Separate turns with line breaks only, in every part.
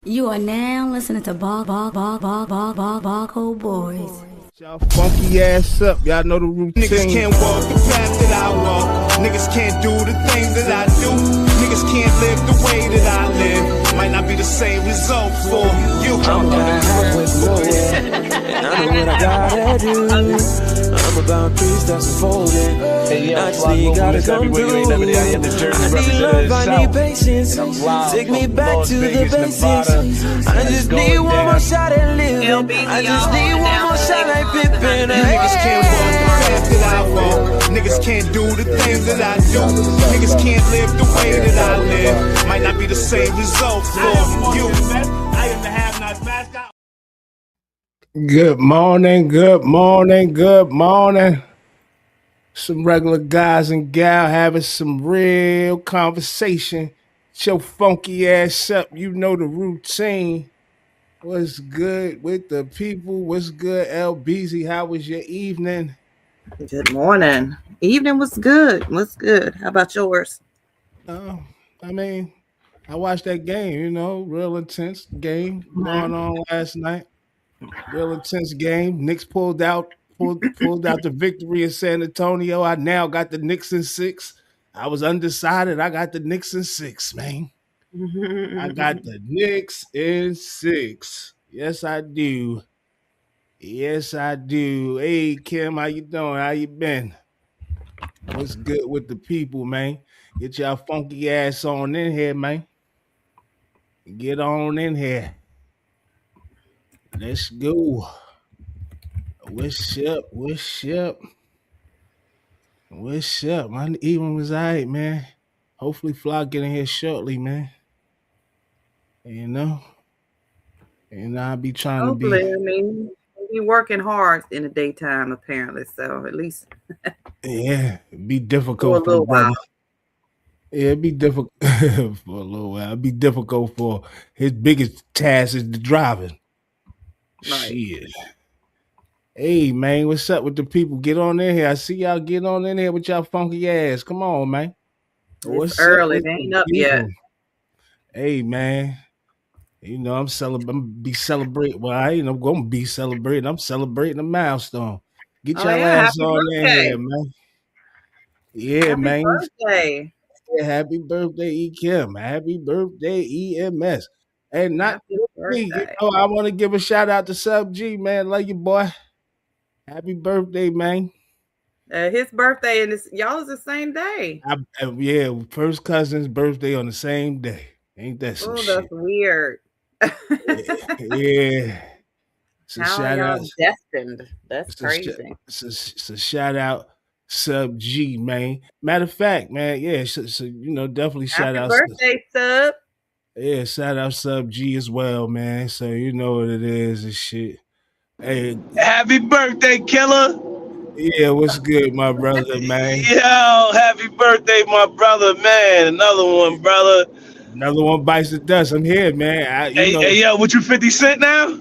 You are now listening to Barcode Boys.
Y'all funky ass up, y'all know the routine.
Niggas can't walk the path that I walk. Niggas can't do the things that I do. Niggas can't live the way that I live. Might not be the same result for you.
I'm about halfway to nowhere, and I know what I gotta do. I'm about 3 steps unfolding. Actually, gotta come through. I need love, I need patience. Take me back to the basics. I just need one more shot at living. I just need one more shot like Pippin.
Niggas can't walk the path that I walk. Niggas can't do the things that I do. Niggas can't live the way that I live. Might not be the same result for you. I am the have-nots mascot.
Good morning, good morning, good morning. Some regular guys and gal having some real conversation. Get your funky ass up. You know the routine. What's good with the people? What's good, LBZ? How was your evening?
Good morning. Evening was good. What's good? How about yours?
I mean, I watched that game, real intense game going on last night. Real intense game. Knicks pulled out the victory in San Antonio. I now got the Knicks in 6. I was undecided. I got the Knicks in 6, man. I got the Knicks in 6. Yes, I do. Yes, I do. Hey, Kim, how you doing? How you been? What's good with the people, man? Get y'all funky ass on in here, man. Get on in here. Let's go. What's up? What's up? What's up? My evening was all right, man. Hopefully Fly get in here shortly, man. I'll be trying
Hopefully,
to
I mean, be working hard in the daytime, apparently. So at least
it'd be
for a
difficult for the
little
brother.
while.
Yeah, it'd be difficult for a little while. It'd be difficult for his biggest task is the driving.
Right.
Shit. Hey man, what's up with the people? Get on in here. I see y'all get on in here with y'all funky ass. Come on, man. What's
It's
up
early.
with
They
the
ain't up
people?
yet.
Hey man, I'm be celebrating. Well, I ain't gonna be celebrating. I'm celebrating a milestone. Get
Oh
y'all
yeah,
ass
happy
on in
birthday.
here, man. Yeah,
Happy
man.
birthday.
Yeah, happy birthday, E. Kim. Happy birthday, EMS. And not
Happy
me,
birthday.
I want to give a shout out to Sub G, man. Love you, boy. Happy birthday, man.
His birthday and y'all is the same day.
Yeah, first cousin's birthday on the same day. Ain't that some
Oh, that's
shit?
weird.
Yeah. So
How are
shout out.
y'all destined? That's
It's a, sh-
crazy.
it's a shout out Sub G, man. Matter of fact, man, yeah, so definitely shout
Happy
out.
birthday, Sub.
Yeah, shout out Sub G as well, man. So you know what it is and shit. Hey,
Happy birthday, killer.
yeah, what's good, my brother, man?
Yo, happy birthday, my brother, man. Another one, brother.
Another one bites the dust. I'm here, man.
Hey, yo, what you 50 Cent now?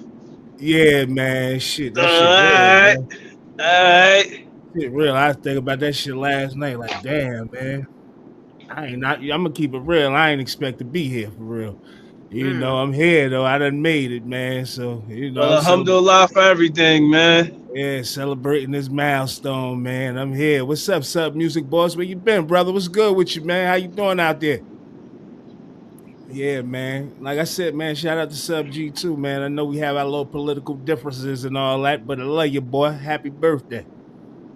Yeah, man. Shit, that shit real,
Alright.
man.
Alright.
Shit real. I was thinking about that shit last night. Like, damn, man. I'm gonna keep it real. I ain't expect to be here for real. I'm here though. I done made it, man. So,
Well,
I'm
alhamdulillah for everything, man.
celebrating this milestone, man. I'm here. What's up, Sub Music Boss? Where you been, brother? What's good with you, man? How you doing out there? Yeah, man. Like I said, man, shout out to Sub G too, man. I know we have our little political differences and all that, but I love you, boy. Happy birthday.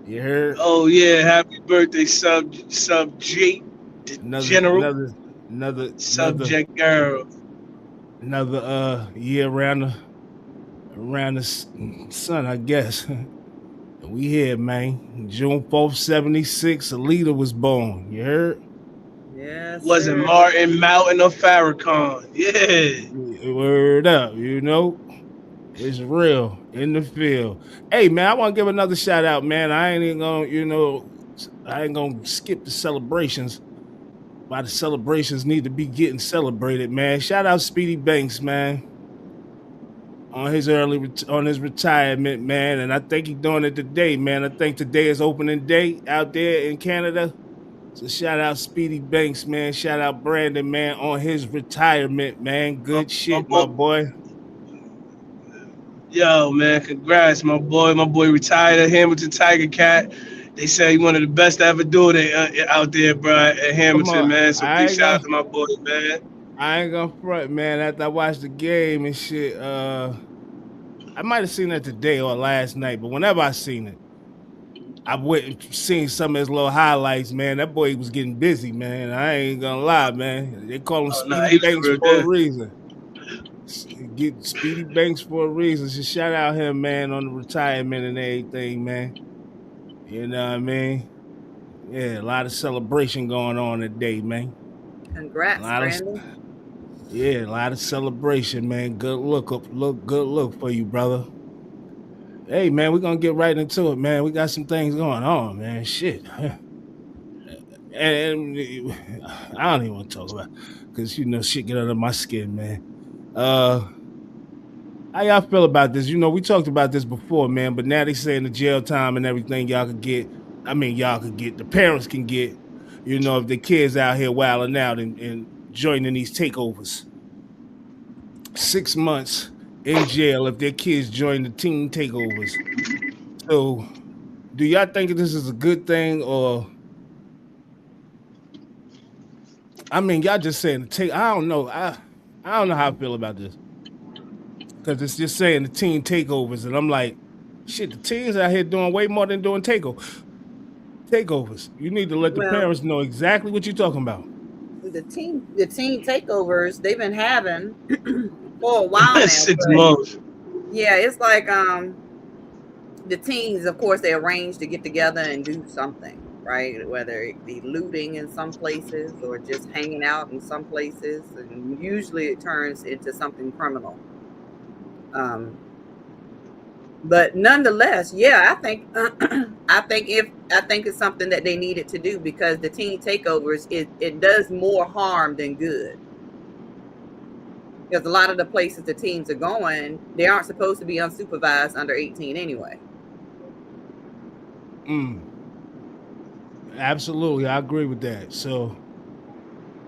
You heard?
Oh yeah, happy birthday, sub G, the
Another
general,
another another another
subject girl.
another year around the sun, I guess. We here, man. June 4th, 76, a leader was born. You heard?
Yes,
Wasn't
sir.
Martin, Mountain, or Farrakhan. Yeah.
Word up, It's real in the field. Hey, man, I want to give another shout out, man. I ain't even gonna, I ain't gonna skip the celebrations. Why the celebrations need to be getting celebrated, man. Shout out Speedy Banks, man, on his retirement, man. And I think he's doing it today, man. I think today is opening day out there in Canada. So shout out Speedy Banks, man. Shout out Brandon, man, on his retirement, man. Good shit, my boy.
Yo, man, congrats, my boy. My boy retired at Hamilton Tiger Cat. They say he's one of the best to ever do it out there, bro, at
Come
Hamilton,
on,
man. So big shout out to my boy, man.
I ain't gonna front, man. After I watched the game and shit, I might have seen it today or last night, but whenever I seen it, I went and seen some of his little highlights, man. That boy was getting busy, man. I ain't gonna lie, man. They call him Speedy Banks for a reason. Get Speedy Banks for a reason. So shout out him, man, on the retirement and everything, man. You know what I mean? Yeah, a lot of celebration going on today, man.
Congrats, Brandon.
A lot of celebration, man. Good look for you, brother. Hey, man, we're gonna get right into it, man. We got some things going on, man. Shit. And I don't even want to talk about it because shit get under my skin, man. How y'all feel about this? We talked about this before, man, but now they saying the jail time and everything y'all could get. The parents can get, if the kids out here wilding out and joining these takeovers. 6 months in jail if their kids join the teen takeovers. So, do y'all think this is a good thing or? Y'all just saying I don't know. I don't know how I feel about this because it's just saying the teen takeovers, and I'm like, shit. The teens out here doing way more than doing takeovers. You need to let the parents know exactly what you're talking about.
The teen takeovers they've been having for a while now.
6 months.
Yeah, it's like the teens, of course, they arrange to get together and do something, right? Whether it be looting in some places or just hanging out in some places, and usually it turns into something criminal. But nonetheless, yeah, I think it's something that they needed to do because the teen takeovers it does more harm than good. Because a lot of the places the teens are going, they aren't supposed to be unsupervised under 18 anyway.
Absolutely, I agree with that. So,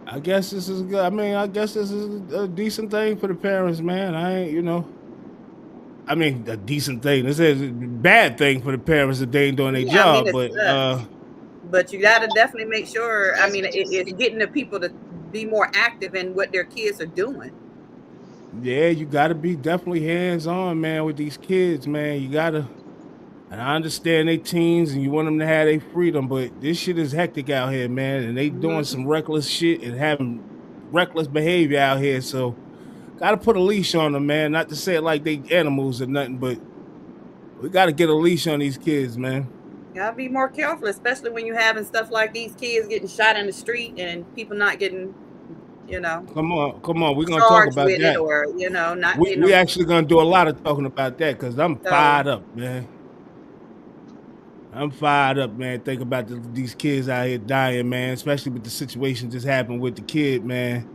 I guess this is good. I guess this is a decent thing for the parents, man. A decent thing. This is a bad thing for the parents if they ain't doing their job,
but you got to definitely make sure. It's getting the people to be more active in what their kids are doing.
Yeah, you got to be definitely hands-on, man, with these kids, man. You got to, and I understand they teens and you want them to have their freedom, but this shit is hectic out here, man, and they doing some reckless shit and having reckless behavior out here, so got to put a leash on them, man. Not to say it like they animals or nothing, but we got to get a leash on these kids, man.
Gotta be more careful, especially when you're having stuff like these kids getting shot in the street and people not getting,
Come on. We're gonna talk about that.
Or, not.
We actually gonna do a lot of talking about that because I'm fired up, man. Think about these kids out here dying, man. Especially with the situation just happened with the kid, man.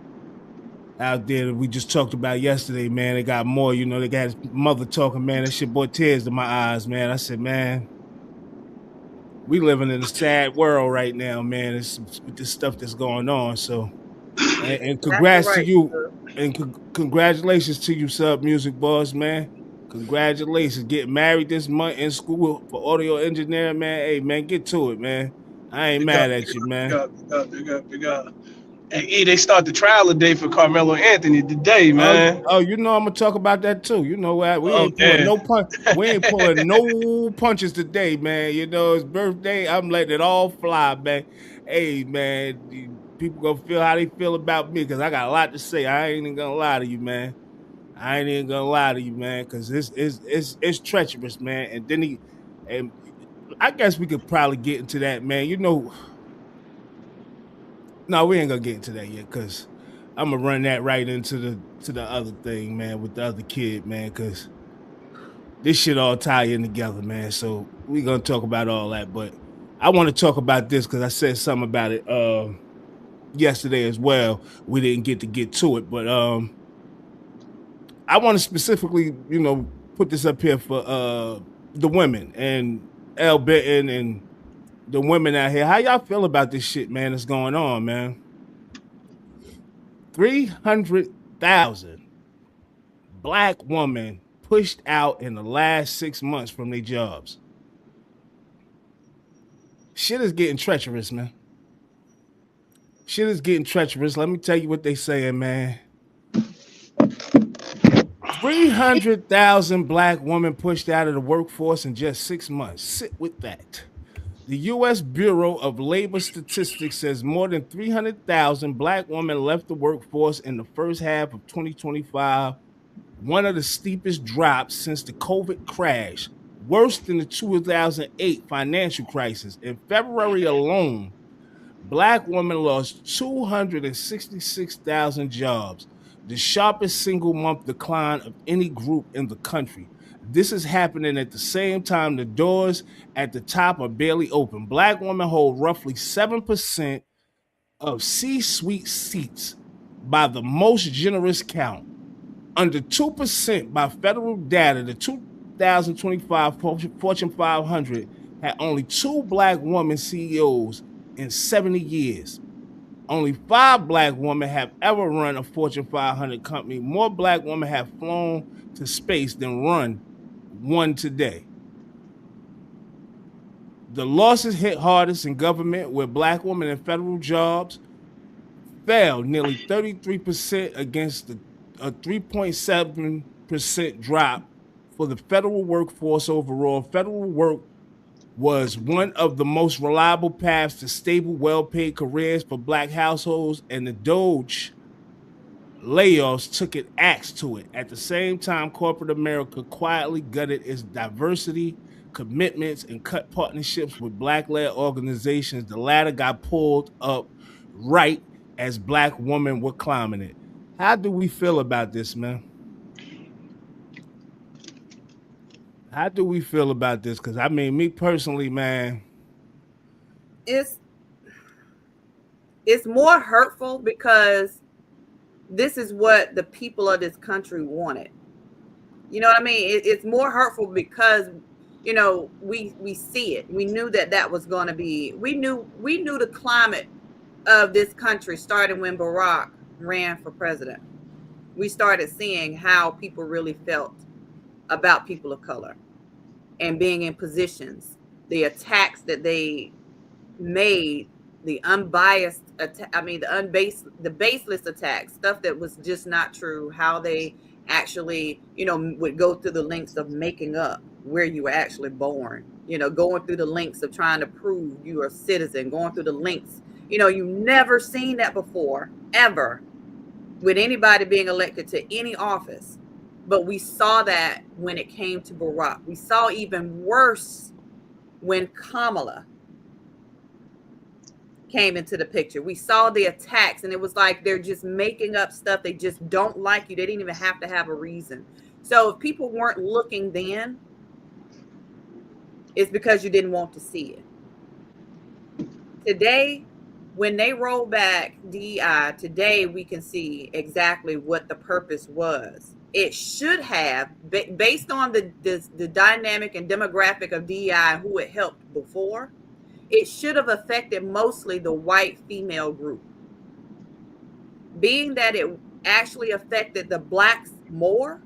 Out there that we just talked about yesterday, man. They got more, they got his mother talking, man. That shit brought tears to my eyes, man. I said, man, we living in a sad world right now, man. It's with this stuff that's going on. So, and congrats to you, and congratulations to you, Sub Music Boss, man. Congratulations, getting married this month in school for audio engineering, man. Hey, man, get to it, man. I ain't mad at you, man.
Big up. Hey, they start the trial today for Carmelo Anthony today, man.
I'm gonna talk about that too. You know what? We ain't pulling no punch. We ain't pulling no punches today, man. His birthday. I'm letting it all fly, man. Hey, man, people gonna feel how they feel about me because I got a lot to say. I ain't even gonna lie to you, man. Because it's treacherous, man. And then and I guess we could probably get into that, man. No, we ain't gonna get into that yet, cause I'm gonna run that right into the other thing, man, with the other kid, man, cause this shit all tie in together, man. So we gonna talk about all that, but I want to talk about this because I said something about it yesterday as well. We didn't get to it, but I want to specifically, put this up here for the women and L. Benton and the women out here. How y'all feel about this shit, man, that's going on, man? 300,000 black women pushed out in the last 6 months from their jobs. Shit is getting treacherous, man. Shit is getting treacherous. Let me tell you what they saying, man. 300,000 black women pushed out of the workforce in just 6 months. Sit with that. The U.S. Bureau of Labor Statistics says more than 300,000 black women left the workforce in the first half of 2025, one of the steepest drops since the COVID crash, worse than the 2008 financial crisis. In February alone, black women lost 266,000 jobs, the sharpest single month decline of any group in the country. This is happening at the same time the doors at the top are barely open. Black women hold roughly 7% of C-suite seats by the most generous count. Under 2% by federal data, the 2025 Fortune 500 had only 2 black women CEOs in 70 years. Only 5 black women have ever run a Fortune 500 company. More black women have flown to space than run one today. The losses hit hardest in government, where black women in federal jobs fell nearly 33% against a 3.7% drop for the federal workforce overall. Federal work was one of the most reliable paths to stable, well-paid careers for black households, and the Doge layoffs took an axe to it. At the same time, corporate America quietly gutted its diversity commitments and cut partnerships with black-led organizations. The latter got pulled up right as black women were climbing it. How do we feel about this, man? How do we feel about this? Because, I mean, me personally, man.
It's more hurtful because this is what the people of this country wanted. You know what I mean? It's more hurtful because, you know, we see it. We knew that was going to be, we knew the climate of this country started when Barack ran for president. We started seeing how people really felt about people of color and being in positions, the attacks that they made, the unbiased, the baseless attacks, stuff that was just not true, how they actually, you know, would go through the lengths of making up where you were actually born, you know, going through the lengths of trying to prove you are a citizen, going through the lengths, you know, you've never seen that before, ever, with anybody being elected to any office. But we saw that when it came to Barack. We saw even worse when Kamala came into the picture. We saw the attacks, and it was like they're just making up stuff. They just don't like you. They didn't even have to have a reason. So if people weren't looking then, it's because you didn't want to see it. Today, when they roll back DEI, today we can see exactly what the purpose was. It should have, based on the dynamic and demographic of DEI and who it helped before, it should have affected mostly the white female group. Being that it actually affected the blacks more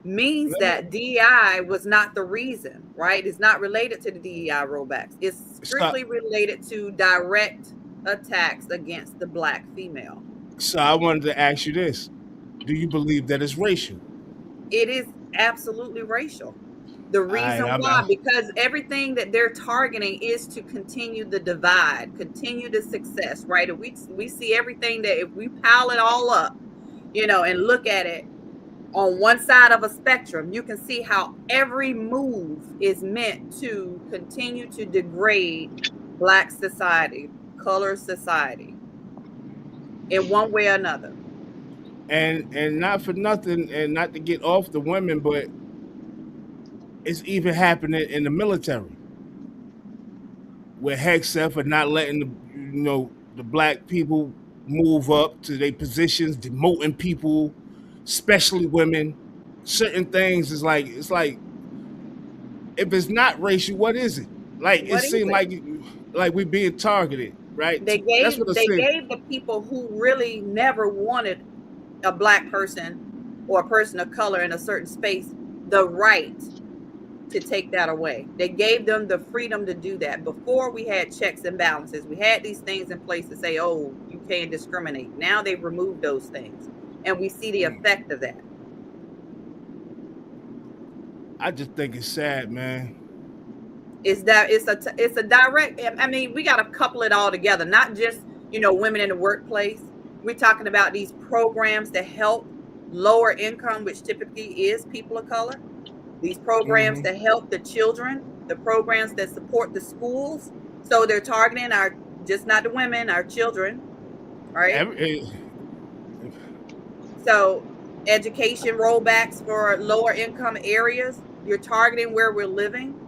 means that DEI was not the reason, right? It's not related to the DEI rollbacks. It's strictly related to direct attacks against the black female.
So I wanted to ask you this. Do you believe that it's racial?
It is absolutely racial. The reason why, because everything that they're targeting is to continue the divide, continue the success, right? If we see everything that, if we pile it all up, you know, and look at it on one side of a spectrum, you can see how every move is meant to continue to degrade black society, color society, in one way or another.
And not for nothing, and not to get off the women, but it's even happening in the military, where HECSF are not letting the black people move up to their positions, demoting people, especially women. Certain things is like, it's like, if it's not racial, what is it? Like it
What is
seemed
it?
like we being targeted, right?
They
That's what
gave
it
they
seemed.
gave the people who really never wanted a black person or a person of color in a certain space the right to take that away. They gave them the freedom to do that. Before we had checks and balances, we had these things in place to say, oh, you can't discriminate. Now they've removed those things, and we see the effect of that.
I just think it's sad, man.
Is that it's a direct. I mean, we got to couple it all together, not just women in the workplace. We're talking about these programs to help lower income, which typically is people of color. These programs to help the children, the programs that support the schools. So they're targeting just not the women, our children, right? So education rollbacks for lower income areas. You're targeting where we're living.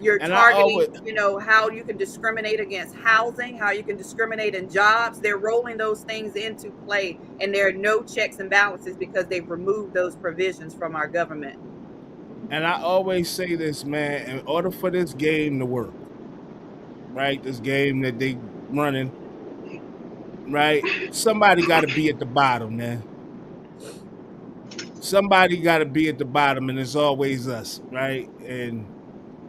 You're targeting, how you can discriminate against housing, how you can discriminate in jobs. They're rolling those things into play, and there are no checks and balances because they've removed those provisions from our government.
And I always say this, man, in order for this game to work, right? This game that they running, right? Somebody got to be at the bottom, man. Somebody got to be at the bottom, and it's always us, right? And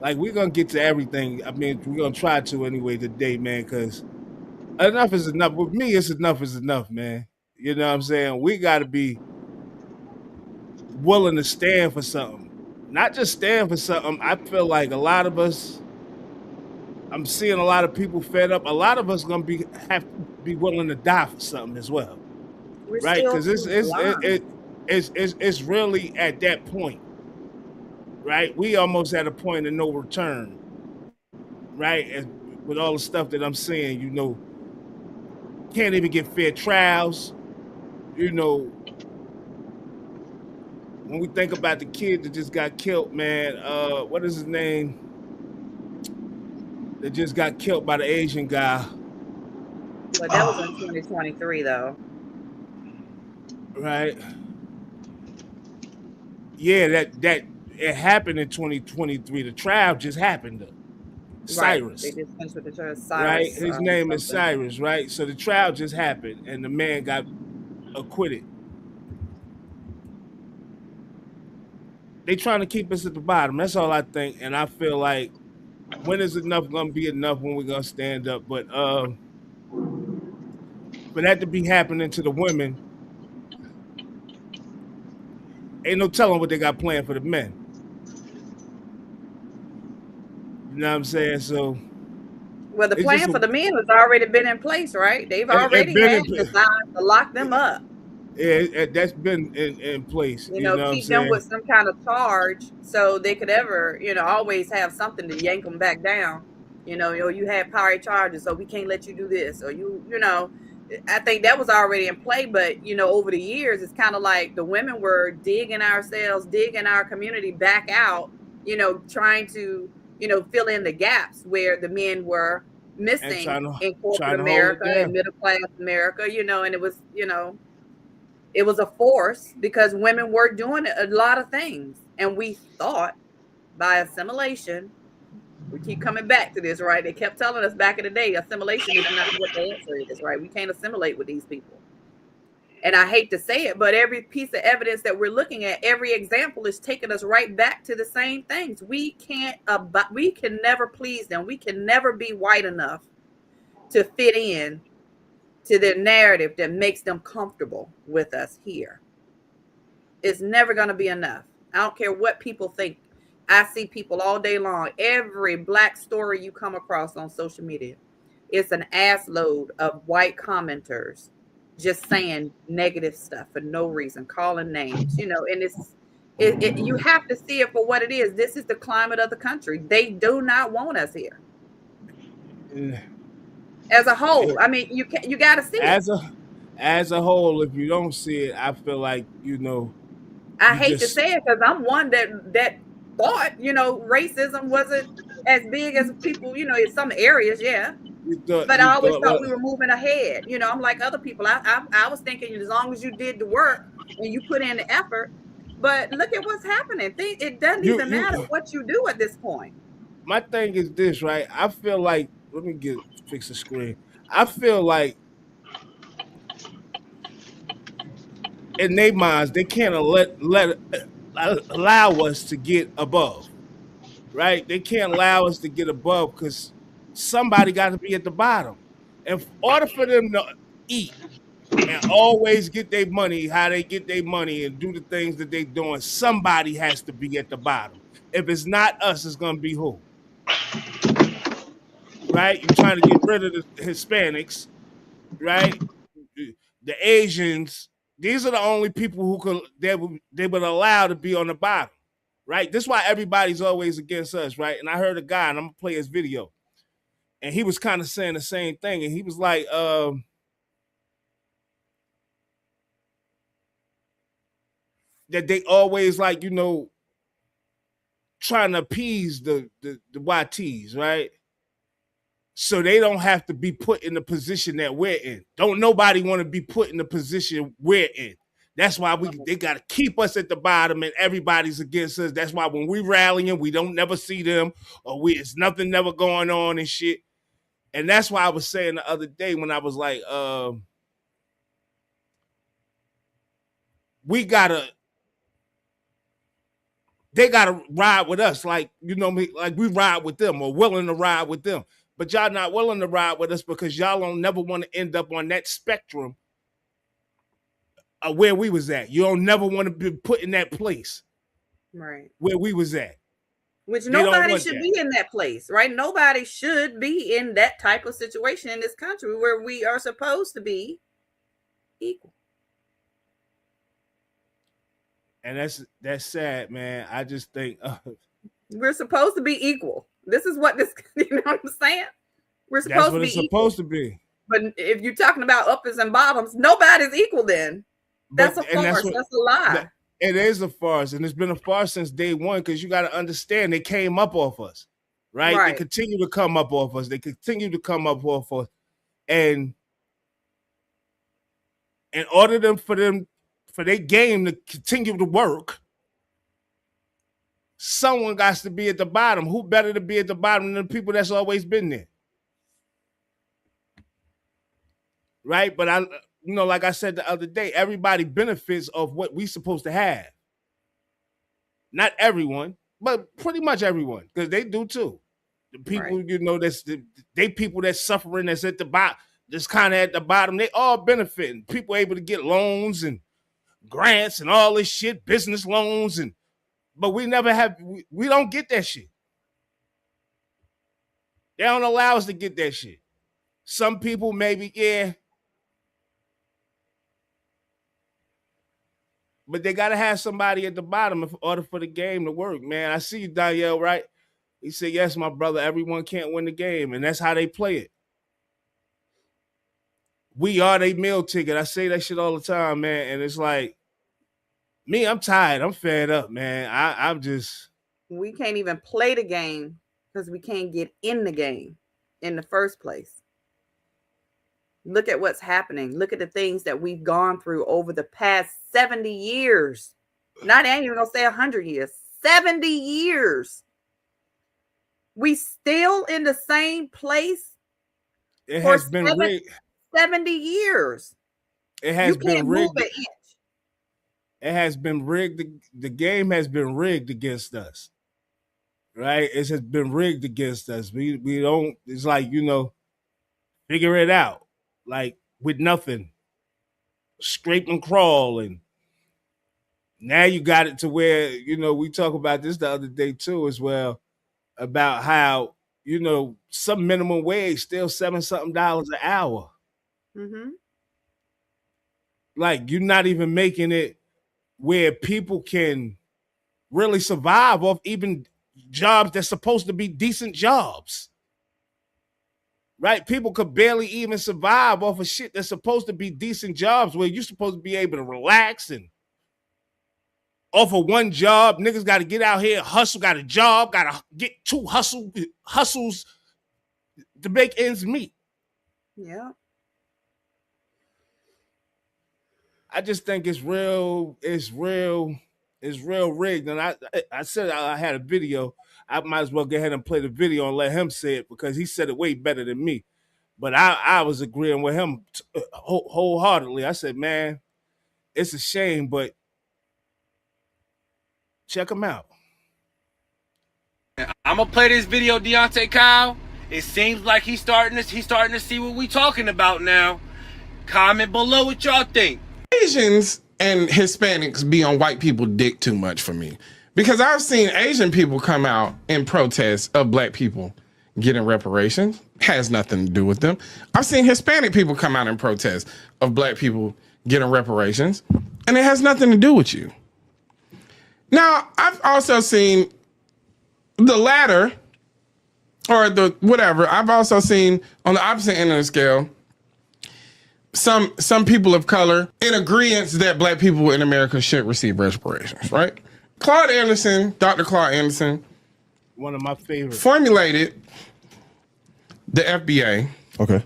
like we're gonna get to everything. I mean, we're gonna try to anyway today, man, because enough is enough. With me, it's enough is enough, man. You know what I'm saying? We got to be willing to stand for something. Not just stand for something. I feel like a lot of us, I'm seeing a lot of people fed up. A lot of us gonna have to be willing to die for something as well, right? Because it's really at that point, right? We almost at a point of no return, right? And with all the stuff that I'm seeing, can't even get fair trials, When we think about the kid that just got killed, man, what is his name? That just got killed by the Asian guy.
Well, that was in 2023, though.
Right. Yeah, that it happened in 2023. The trial just happened. Cyrus.
Right. They just finished with the trial. Cyrus,
right. His name is
something.
Cyrus, right? So the trial just happened, and the man got acquitted. They trying to keep us at the bottom. That's all I think, and I feel like when is enough gonna be enough when we're gonna stand up. But for that to be happening to the women, ain't no telling what they got planned for the men. You know what I'm saying? So,
well, the plan for the men has already been in place, right? They've already had designs to lock them up.
Yeah, that's been in place.
Keep them with some kind of charge so they could always have something to yank them back down. You had prior charges, so we can't let you do this, or I think that was already in play. But over the years, it's kind of like the women were digging our community back out. Trying to fill in the gaps where the men were missing in corporate America and middle class America. And it was it was a force because women were doing a lot of things. And we thought by assimilation, we keep coming back to this, right? They kept telling us back in the day, assimilation is not what the answer is, right? We can't assimilate with these people. And I hate to say it, but every piece of evidence that we're looking at, every example is taking us right back to the same things. We can never please them. We can never be white enough to fit in to their narrative that makes them comfortable with us here. It's never going to be enough. I don't care what people think. I see people all day long. Every black story you come across on social media, it's an ass load of white commenters just saying negative stuff for no reason, calling names, and you have to see it for what it is. This is the climate of the country. They do not want us here. As a whole, I mean, you got to see it.
As a whole, if you don't see it, I feel like
I hate to say it because I'm one that thought racism wasn't as big as people in some areas, yeah. But I always thought we were moving ahead. I'm like other people. I was thinking as long as you did the work and you put in the effort. But look at what's happening. It doesn't even matter what you do at this point.
my thing is this, right? I feel like let me fix the screen. I feel like in their minds they can't allow us to get above, right? They can't allow us to get above because somebody got to be at the bottom. In order for them to eat and always get their money, how they get their money and do the things that they're doing, somebody has to be at the bottom. If it's not us, it's gonna be who? Right? You're trying to get rid of the Hispanics, right? The Asians. These are the only people who could they would allow to be on the bottom, right? This is why everybody's always against us, right? And I heard a guy, and I'm gonna play his video, and he was kind of saying the same thing, and he was like, that they always like, trying to appease the YTs, right? So they don't have to be put in the position that we're in. Don't nobody want to be put in the position we're in. That's why they got to keep us at the bottom and everybody's against us. That's why when we rallying, we don't never see them or it's nothing never going on and shit. And that's why I was saying the other day when I was like, they gotta ride with us, like like we ride with them or willing to ride with them. But y'all not willing to ride with us because y'all don't never want to end up on that spectrum of where we was at. You don't never want to be put in that place,
right?
Where we was at.
Which nobody should be in that place, right? Nobody should be in that type of situation in this country where we are supposed to be equal.
And that's sad, man. I just think
we're supposed to be equal. This is what this, you know what I'm saying? We're supposed to be
supposed to be.
But if you're talking about uppers and bottoms, nobody's equal then. That's a farce. That's a lie.
It is a farce, and it's been a farce since day one because you got to understand they came up off us, right? They continue to come up off us. They continue to come up off us. And in order for their game to continue to work, someone got to be at the bottom. Who better to be at the bottom than the people that's always been there? Right? But like I said the other day, everybody benefits of what we supposed to have. Not everyone, but pretty much everyone, because they do too. The people, they people that's suffering, that's at the bottom, that's kind of at the bottom, they all benefiting. People able to get loans and grants and all this shit, business loans, but we never have, we don't get that shit. They don't allow us to get that shit. Some people maybe, yeah, but they got to have somebody at the bottom in order for the game to work, man. I see you, Danielle, right? He said, yes, my brother, everyone can't win the game, and that's how they play it. We are their meal ticket. I say that shit all the time, man, and it's like, me, I'm tired. I'm fed up, man. I'm just...
We can't even play the game because we can't get in the game in the first place. Look at what's happening. Look at the things that we've gone through over the past 70 years. I ain't even going to say 100 years. 70 years. We still in the same place.
It has been rigged.
70 years.
It has been rigged. It has been rigged. The game has been rigged against us. Right? It has been rigged against us. We don't, it's like, figure it out. Like with nothing, scrape and crawl, and now you got it to where we talk about this the other day too as well about how some minimum wage still $7-something an hour.
Mm-hmm.
Like you're not even making it where people can really survive off even jobs that's supposed to be decent jobs. Right? People could barely even survive off of shit that's supposed to be decent jobs where you're supposed to be able to relax and off of one job. Niggas got to get out here, hustle, got a job, got to get two hustles to make ends meet.
Yeah.
I just think it's real It's real rigged. And I said I had a video. I might as well go ahead and play the video and let him say it because he said it way better than me. But I was agreeing with him wholeheartedly. I said, man, it's a shame, but check him out.
I'm gonna play this video, Deontay Kyle. It seems like he's starting to see what we talking about now. Comment below what y'all think.
Asians and Hispanics be on white people dick too much for me. Because I've seen Asian people come out in protest of black people getting reparations. Has nothing to do with them. I've seen Hispanic people come out in protest of black people getting reparations, and it has nothing to do with you. Now, I've also seen the latter, or the whatever. I've also seen on the opposite end of the scale, some people of color in agreement that black people in America should receive reparations, right? Claude Anderson, Dr. Claude Anderson,
one of my favorites,
formulated the FBA,
okay,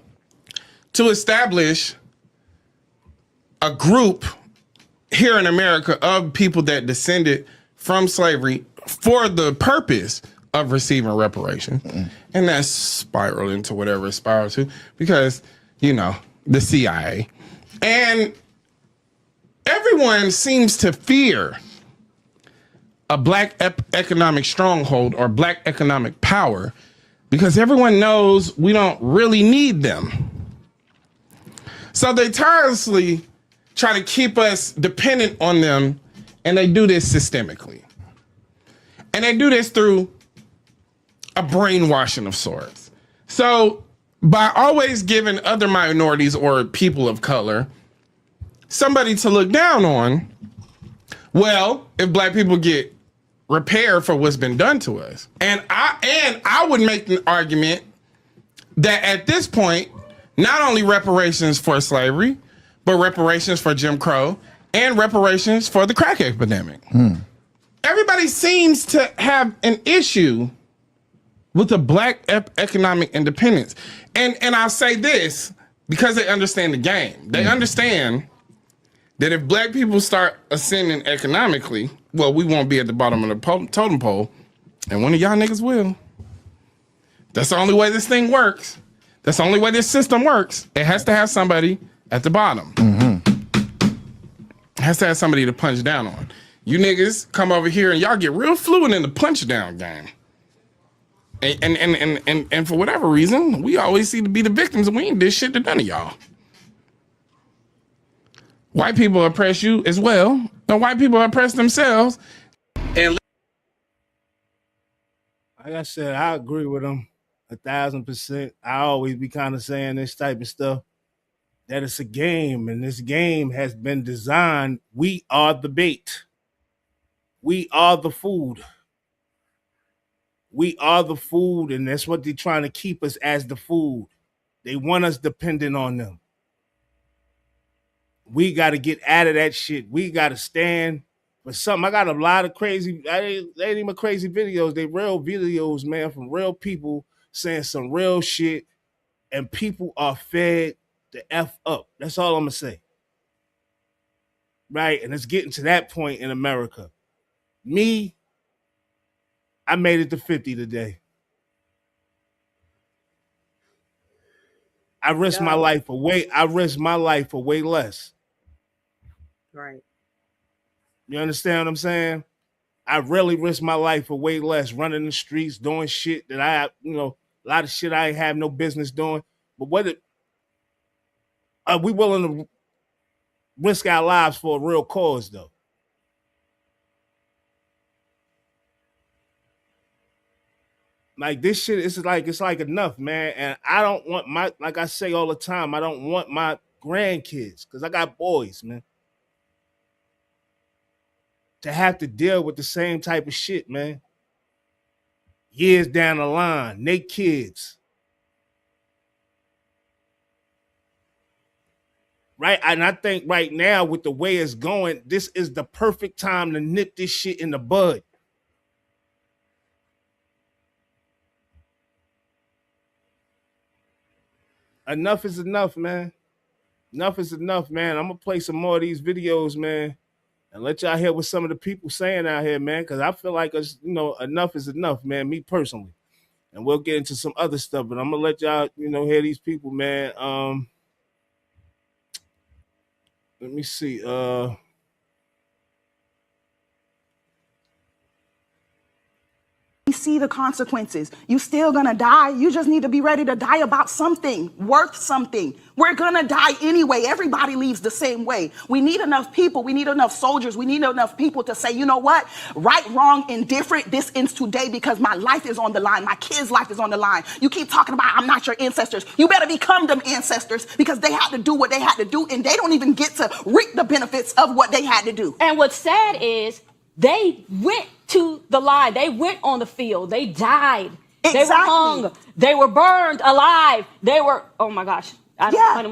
to establish a group here in America of people that descended from slavery for the purpose of receiving reparations. And that's spiraled into whatever it spiraled to because, you know, the CIA. And everyone seems to fear a black economic stronghold or black economic power because everyone knows we don't really need them. So they tirelessly try to keep us dependent on them, and they do this systemically. And they do this through a brainwashing of sorts. So by always giving other minorities or people of color somebody to look down on, well, if black people get repaired for what's been done to us. And I would make an argument that at this point, not only reparations for slavery, but reparations for Jim Crow and reparations for the crack epidemic. Everybody seems to have an issue with the black economic independence. And I'll say this, because they understand the game. They understand that if black people start ascending economically, well, we won't be at the bottom of the totem pole, and one of y'all niggas will. That's the only way this thing works. That's the only way this system works. It has to have somebody at the bottom. It has to have somebody to punch down on. You niggas come over here and y'all get real fluent in the punch down game. And for whatever reason, we always seem to be the victims and we ain't did shit to none of y'all. White people oppress you as well. And white people oppress themselves.
And
like I said, I agree with him 1,000%. I always be kind of saying this type of stuff, that it's a game, and this game has been designed. We are the bait. We are the food. We are the food, and that's what they're trying to keep us as the food. They want us dependent on them. We got to get out of that shit. We got to stand for something. I got a lot of crazy, they ain't even crazy videos. They real videos, man, from real people saying some real shit, and people are fed the F up. That's all I'm going to say. Right? And it's getting to that point in America. Me, I made it to 50 today. I risked my life for way less.
Right.
You understand what I'm saying? I really risked my life for way less, running the streets, doing shit that a lot of shit I ain't have no business doing. But are we willing to risk our lives for a real cause, though? Like, this shit, it's like enough, man. And I don't want like I say all the time, I don't want my grandkids, because I got boys, man, to have to deal with the same type of shit, man. Years down the line, they kids. Right? And I think right now, with the way it's going, this is the perfect time to nip this shit in the bud. Enough is enough, man. Enough is enough, man. I'm going to play some more of these videos, man. and let y'all hear what some of the people saying out here, man, because I feel like enough is enough, man, me personally. And we'll get into some other stuff, but I'm gonna let y'all, hear these people, man. Let me see.
See the consequences. You still gonna die. You just need to be ready to die about something worth something. We're gonna die anyway. Everybody leaves the same way. We need enough people. We need enough soldiers. We need enough people to say, you know what? Right, wrong, indifferent. This ends today because my life is on the line. My kids' life is on the line. You keep talking about I'm not your ancestors. You better become them ancestors because they had to do what they had to do and they don't even get to reap the benefits of what they had to do.
And what's sad is they went to the line. They went on the field. They died. Exactly. They were hung. They were burned alive. They were, oh my gosh.
They died.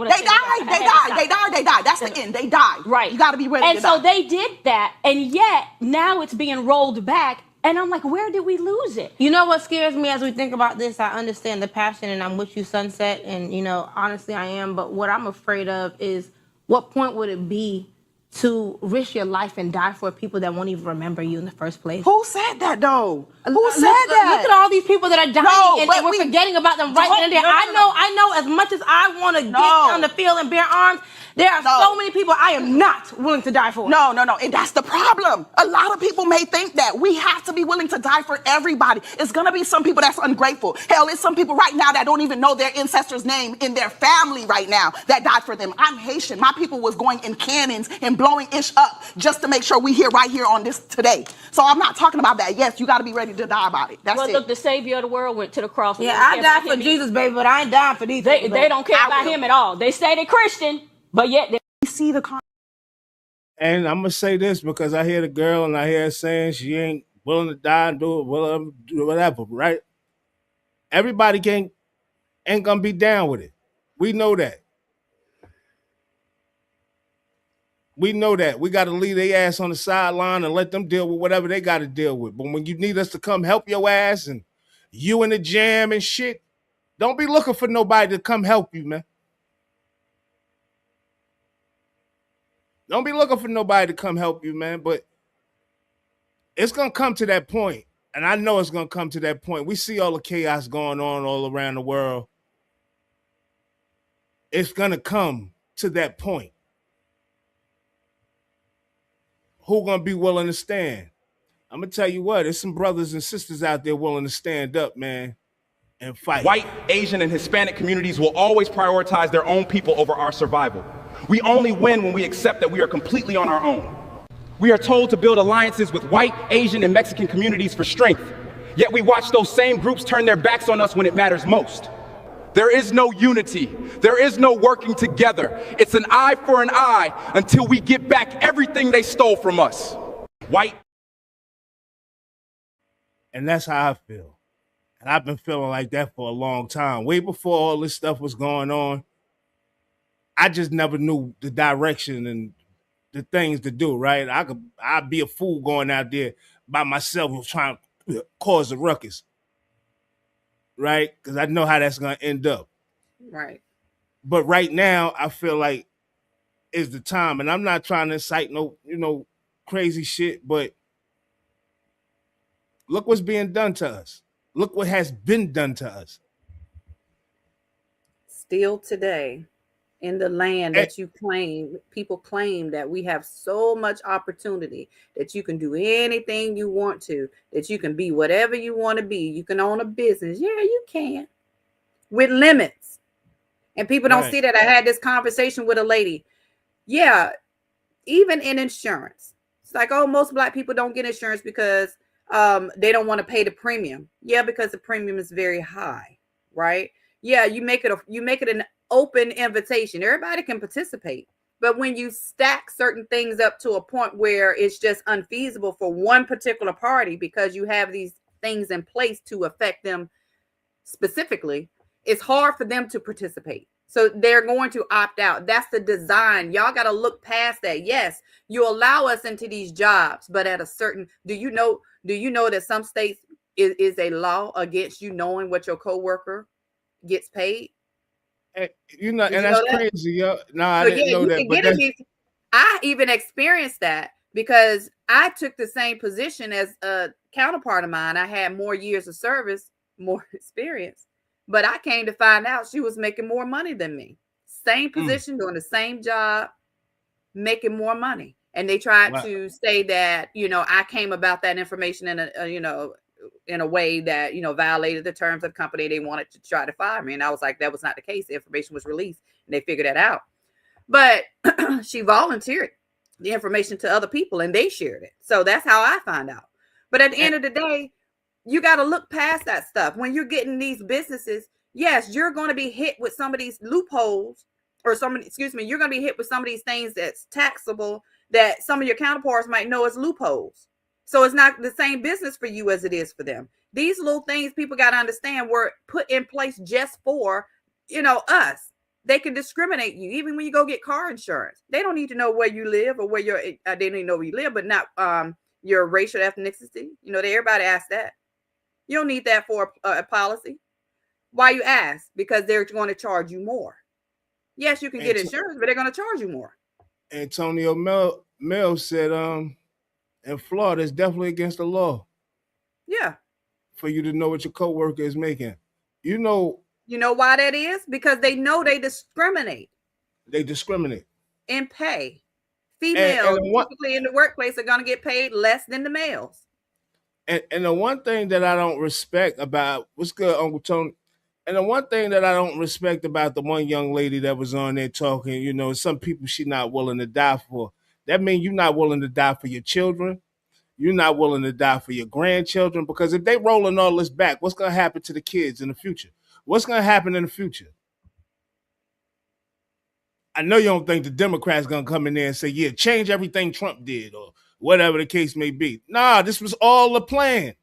That's the end. They died.
Right.
You got to be ready
and
to die.
And so they did that. And yet now it's being rolled back. And I'm like, where did we lose it?
You know what scares me as we think about this? I understand the passion and I'm with you, Sunset. And, honestly, I am. But what I'm afraid of is what point would it be to risk your life and die for people that won't even remember you in the first place?
Who said that, though? Who said that?
Look at all these people that are dying and we're forgetting about them right then and there. I know as much as I want to get on the field and bear arms, there are so many people I am not willing to die for.
No. And that's the problem. A lot of people may think that. We have to be willing to die for everybody. It's going to be some people that's ungrateful. Hell, it's some people right now that don't even know their ancestor's name in their family right now that died for them. I'm Haitian. My people was going in cannons and blowing ish up just to make sure we here right here on this today. So I'm not talking about that. Yes, you got to be ready to die about it. That's it.
Look, the savior of the world went to the cross.
Yeah, I died for Jesus, baby, but I ain't dying for these people.
They don't care about him at all. They say they're Christian, but yet they
see the
And I'm gonna say this because I hear the girl and I hear her saying she ain't willing to die and do whatever, right? Everybody ain't gonna be down with it. We know that. We know that. We got to leave their ass on the sideline and let them deal with whatever they got to deal with. But when you need us to come help your ass and you in the jam and shit, don't be looking for nobody to come help you, man. Don't be looking for nobody to come help you, man. But it's going to come to that point. And I know it's going to come to that point. We see all the chaos going on all around the world. It's going to come to that point. Who going to be willing to stand? I'm going to tell you what, there's some brothers and sisters out there willing to stand up, man, and fight.
White, Asian, and Hispanic communities will always prioritize their own people over our survival. We only win when we accept that we are completely on our own. We are told to build alliances with white, Asian, and Mexican communities for strength. Yet we watch those same groups turn their backs on us when it matters most. There is no unity. There is no working together. It's an eye for an eye until we get back everything they stole from us. White.
And that's how I feel. And I've been feeling like that for a long time. Way before all this stuff was going on, I just never knew the direction and the things to do, right? I'd be a fool going out there by myself trying to cause a ruckus, right? Because I know how that's going to end up.
Right.
But right now, I feel like is the time. And I'm not trying to incite no, crazy shit, but look what's being done to us. Look what has been done to us.
Still today, in the land that you claim, people claim that we have so much opportunity that you can do anything you want to, that you can be whatever you want to be. You can own a business. Yeah, you can. With limits. And people don't see that. I had this conversation with a lady. Yeah, even in insurance. It's like, oh, most Black people don't get insurance because they don't want to pay the premium. Yeah, because the premium is very high, right? Yeah, you make it an open invitation. Everybody can participate. But when you stack certain things up to a point where it's just unfeasible for one particular party because you have these things in place to affect them specifically, it's hard for them to participate. So they're going to opt out. That's the design. Y'all got to look past that. Yes, you allow us into these jobs, but at a certain, do you know that some states is a law against you knowing what your coworker gets paid?
And that's crazy, yo. No, I didn't know that.
I even experienced that because I took the same position as a counterpart of mine. I had more years of service, more experience, but I came to find out she was making more money than me. Same position, doing the same job, making more money. And they tried to say that, I came about that information in in a way that, violated the terms of the company. They wanted to try to fire me. And I was like, that was not the case. The information was released and they figured that out. But she volunteered the information to other people and they shared it. So that's how I found out. But at the end of the day, you got to look past that stuff. When you're getting these businesses, yes, you're going to be hit with some of these loopholes or you're going to be hit with some of these things that's taxable that some of your counterparts might know as loopholes. So it's not the same business for you as it is for them. These little things people got to understand were put in place just for, us. They can discriminate you even when you go get car insurance. They don't need to know where you live or where they don't even know where you live, but not your racial ethnicity. Everybody asks that. You don't need that for a policy. Why you ask? Because they're going to charge you more. Yes, you can get insurance, but they're going to charge you more.
Antonio Mel said, in Florida, it's definitely against the law.
Yeah.
For you to know what your coworker is making. You know
why that is? Because they know they discriminate.
They discriminate.
In pay. Females typically in the workplace are going to get paid less than the males.
And the one thing that I don't respect about, what's good, Uncle Tony? And the one thing that I don't respect about the one young lady that was on there talking, some people she's not willing to die for. That means you're not willing to die for your children. You're not willing to die for your grandchildren. Because if they rolling all this back, what's going to happen to the kids in the future? What's going to happen in the future? I know you don't think the Democrats going to come in there and say, yeah, change everything Trump did or whatever the case may be. Nah, this was all a plan.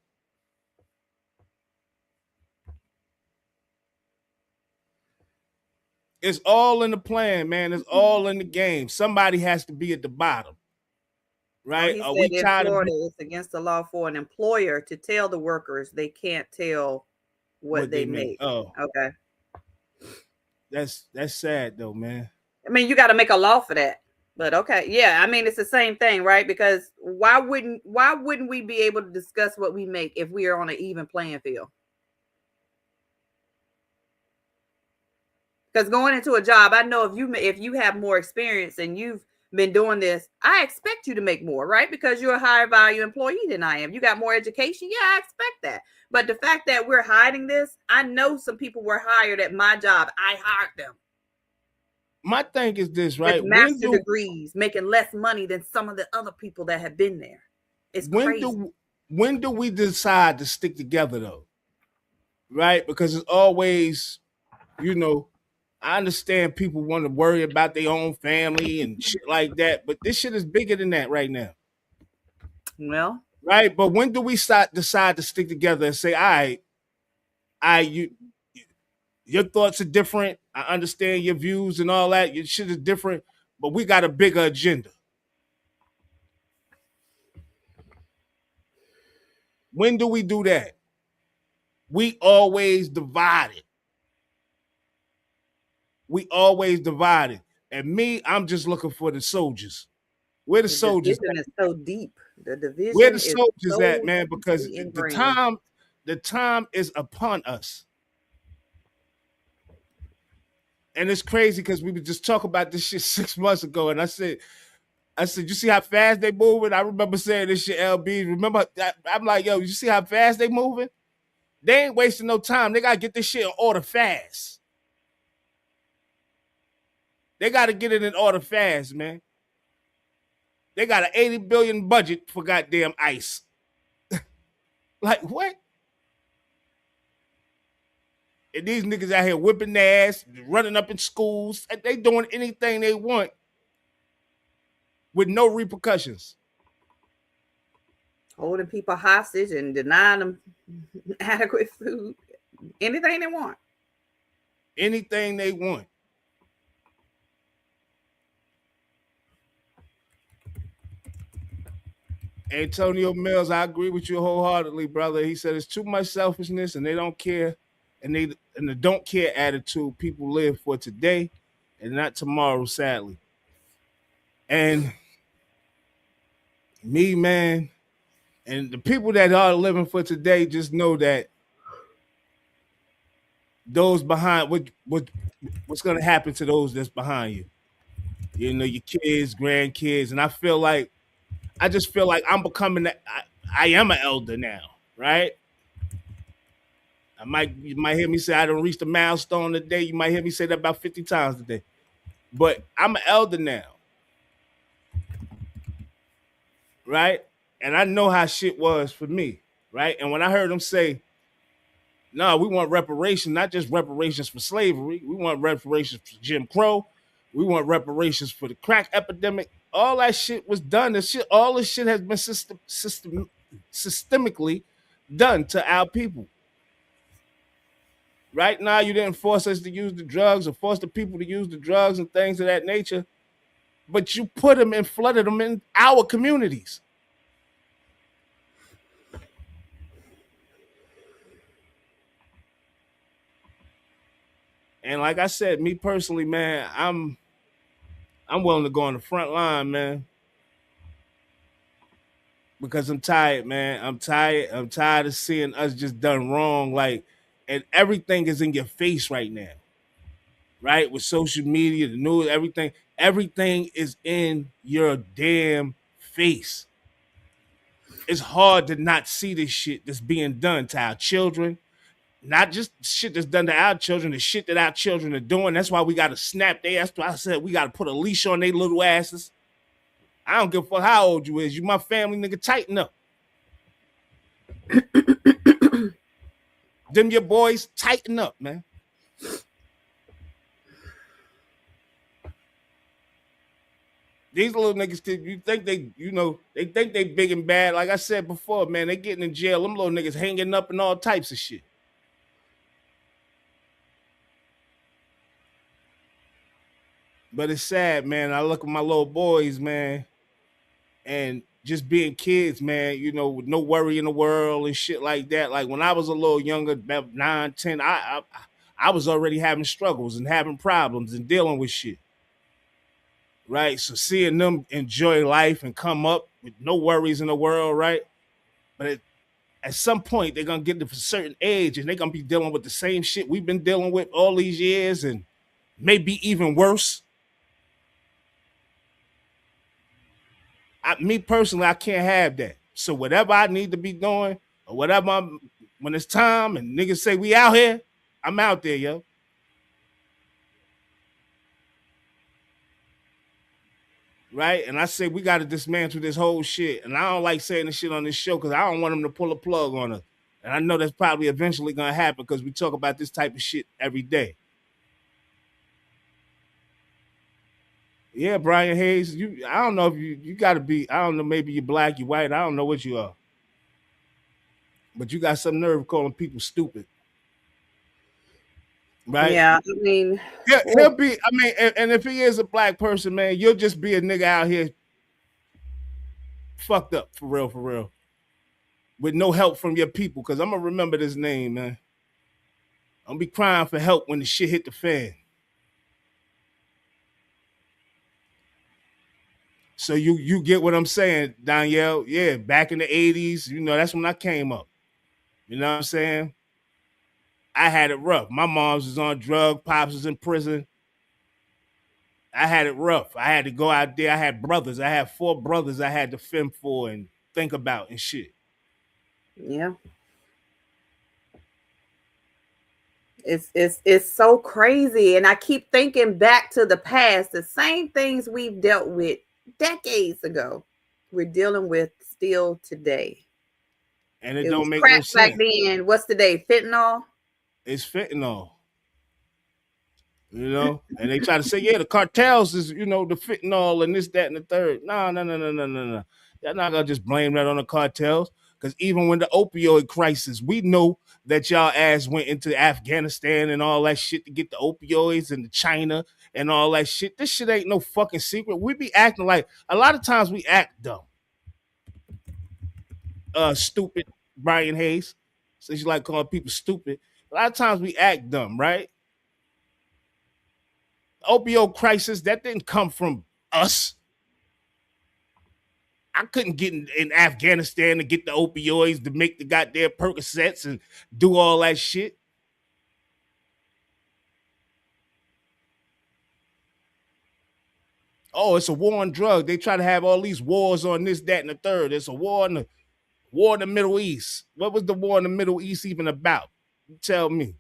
It's all in the plan, man. It's all in the game. Somebody has to be at the bottom, right?
Well, he said in Florida, it's against the law for an employer to tell the workers they can't tell what they make.
Oh,
okay.
That's sad though, man.
I mean, you got to make a law for that. But okay, yeah. I mean, it's the same thing, right? Because why wouldn't we be able to discuss what we make if we are on an even playing field? Because going into a job, I know if you have more experience and you've been doing this, I expect you to make more, right? Because you're a higher value employee than I am. You got more education. Yeah, I expect that. But the fact that we're hiding this, I know some people were hired at my job. I hired them.
My thing is this, right?
With master degrees, making less money than some of the other people that have been there. It's crazy.
When do we decide to stick together though? Right? Because it's always, I understand people want to worry about their own family and shit like that, but this shit is bigger than that right now.
Well,
right. But when do we decide to stick together and say, all right, your thoughts are different. I understand your views and all that. Your shit is different, but we got a bigger agenda. When do we do that? We always divided. We always divided. And me, I'm just looking for the soldiers. Where the soldiers
at? Is so deep. The division.
Where the soldiers at, man? Because the time is upon us. And it's crazy because we were just talking about this shit 6 months ago. And I said, you see how fast they moving? I remember saying this shit, LB. Remember, I'm like, yo, you see how fast they moving? They ain't wasting no time. They got to get this shit in order fast. They got to get it in order fast, man. They got an $80 billion budget for goddamn ICE. Like, what? And these niggas out here whipping their ass, running up in schools. They doing anything they want with no repercussions.
Holding people hostage and denying them adequate food. Anything they want.
Anything they want. Antonio Mills, I agree with you wholeheartedly, brother. He said it's too much selfishness and they don't care. And the don't care attitude people live for today and not tomorrow, sadly. And Me, man, and the people that are living for today just know that those behind what's gonna happen to those that's behind you. You know, your kids, grandkids, and I just feel like I'm becoming I am an elder now, right? You might hear me say I don't reach the milestone today. You might hear me say that about 50 times today. But I'm an elder now. Right? And I know how shit was for me, right? And when I heard them say, no, we want reparations, not just reparations for slavery. We want reparations for Jim Crow. We want reparations for the crack epidemic. All that shit was done. All this shit has been systemically done to our people. Right now, you didn't force us to use the drugs or force the people to use the drugs and things of that nature, but you put them and flooded them in our communities. And like I said, me personally, man, I'm willing to go on the front line, man. Because I'm tired, man. I'm tired. I'm tired of seeing us just done wrong. Like, and everything is in your face right now. Right? With social media, the news, everything is in your damn face. It's hard to not see this shit that's being done to our children. Not just shit that's done to our children, the shit that our children are doing. That's why we got to snap their ass. I said we got to put a leash on their little asses. I don't give a fuck how old you is. You my family, nigga, tighten up. Them your boys, tighten up, man. These little niggas, you think they think they big and bad. Like I said before, man, they getting in jail. Them little niggas hanging up and all types of shit. But it's sad, man. I look at my little boys, man, and just being kids, man, you know, with no worry in the world and shit like that. Like when I was a little younger, about 9, 10, I was already having struggles and having problems and dealing with shit. Right? So seeing them enjoy life and come up with no worries in the world, right? But at some point, they're going to get to a certain age and they're going to be dealing with the same shit we've been dealing with all these years and maybe even worse. Me personally, I can't have that. So whatever I need to be doing or whatever, when it's time and niggas say we out here, I'm out there, yo. Right? And I say we got to dismantle this whole shit. And I don't like saying this shit on this show because I don't want them to pull a plug on us. And I know that's probably eventually going to happen because we talk about this type of shit every day. Yeah, Brian Hayes, I don't know if you got to be, I don't know, maybe you're black, you're white, I don't know what you are. But you got some nerve calling people stupid. Right?
Yeah, I mean.
Yeah, he'll be, I mean, and if he is a black person, man, you'll just be a nigga out here fucked up, for real. With no help from your people, because I'm going to remember this name, man. I'm going to be crying for help when the shit hit the fan. So you get what I'm saying, Danielle? Yeah, back in the 80s, you know, that's when I came up. You know what I'm saying? I had it rough. My mom's was on drugs, pops was in prison. I had it rough. I had to go out there. I had brothers. I had 4 brothers I had to fend for and think about and shit.
Yeah. It's so crazy. And I keep thinking back to the past, the same things we've dealt with decades ago, we're dealing with still today.
And it don't make no sense.
Back then, what's today? Fentanyl?
It's fentanyl. You know? And they try to say, yeah, the cartels is, you know, the fentanyl and this, that, and the third. No. Y'all not gonna just blame that on the cartels. Because even when the opioid crisis, we know that y'all ass went into Afghanistan and all that shit to get the opioids and the China and all that shit. This shit ain't no fucking secret. We be acting like, a lot of times we act dumb. Stupid, Brian Hayes. Since you like calling people stupid. A lot of times we act dumb, right? Opioid crisis, that didn't come from us. I couldn't get in Afghanistan to get the opioids to make the goddamn Percocets and do all that shit. Oh, it's a war on drugs. They try to have all these wars on this, that, and the third. It's a war in the Middle East. What was the war in the Middle East even about? You tell me.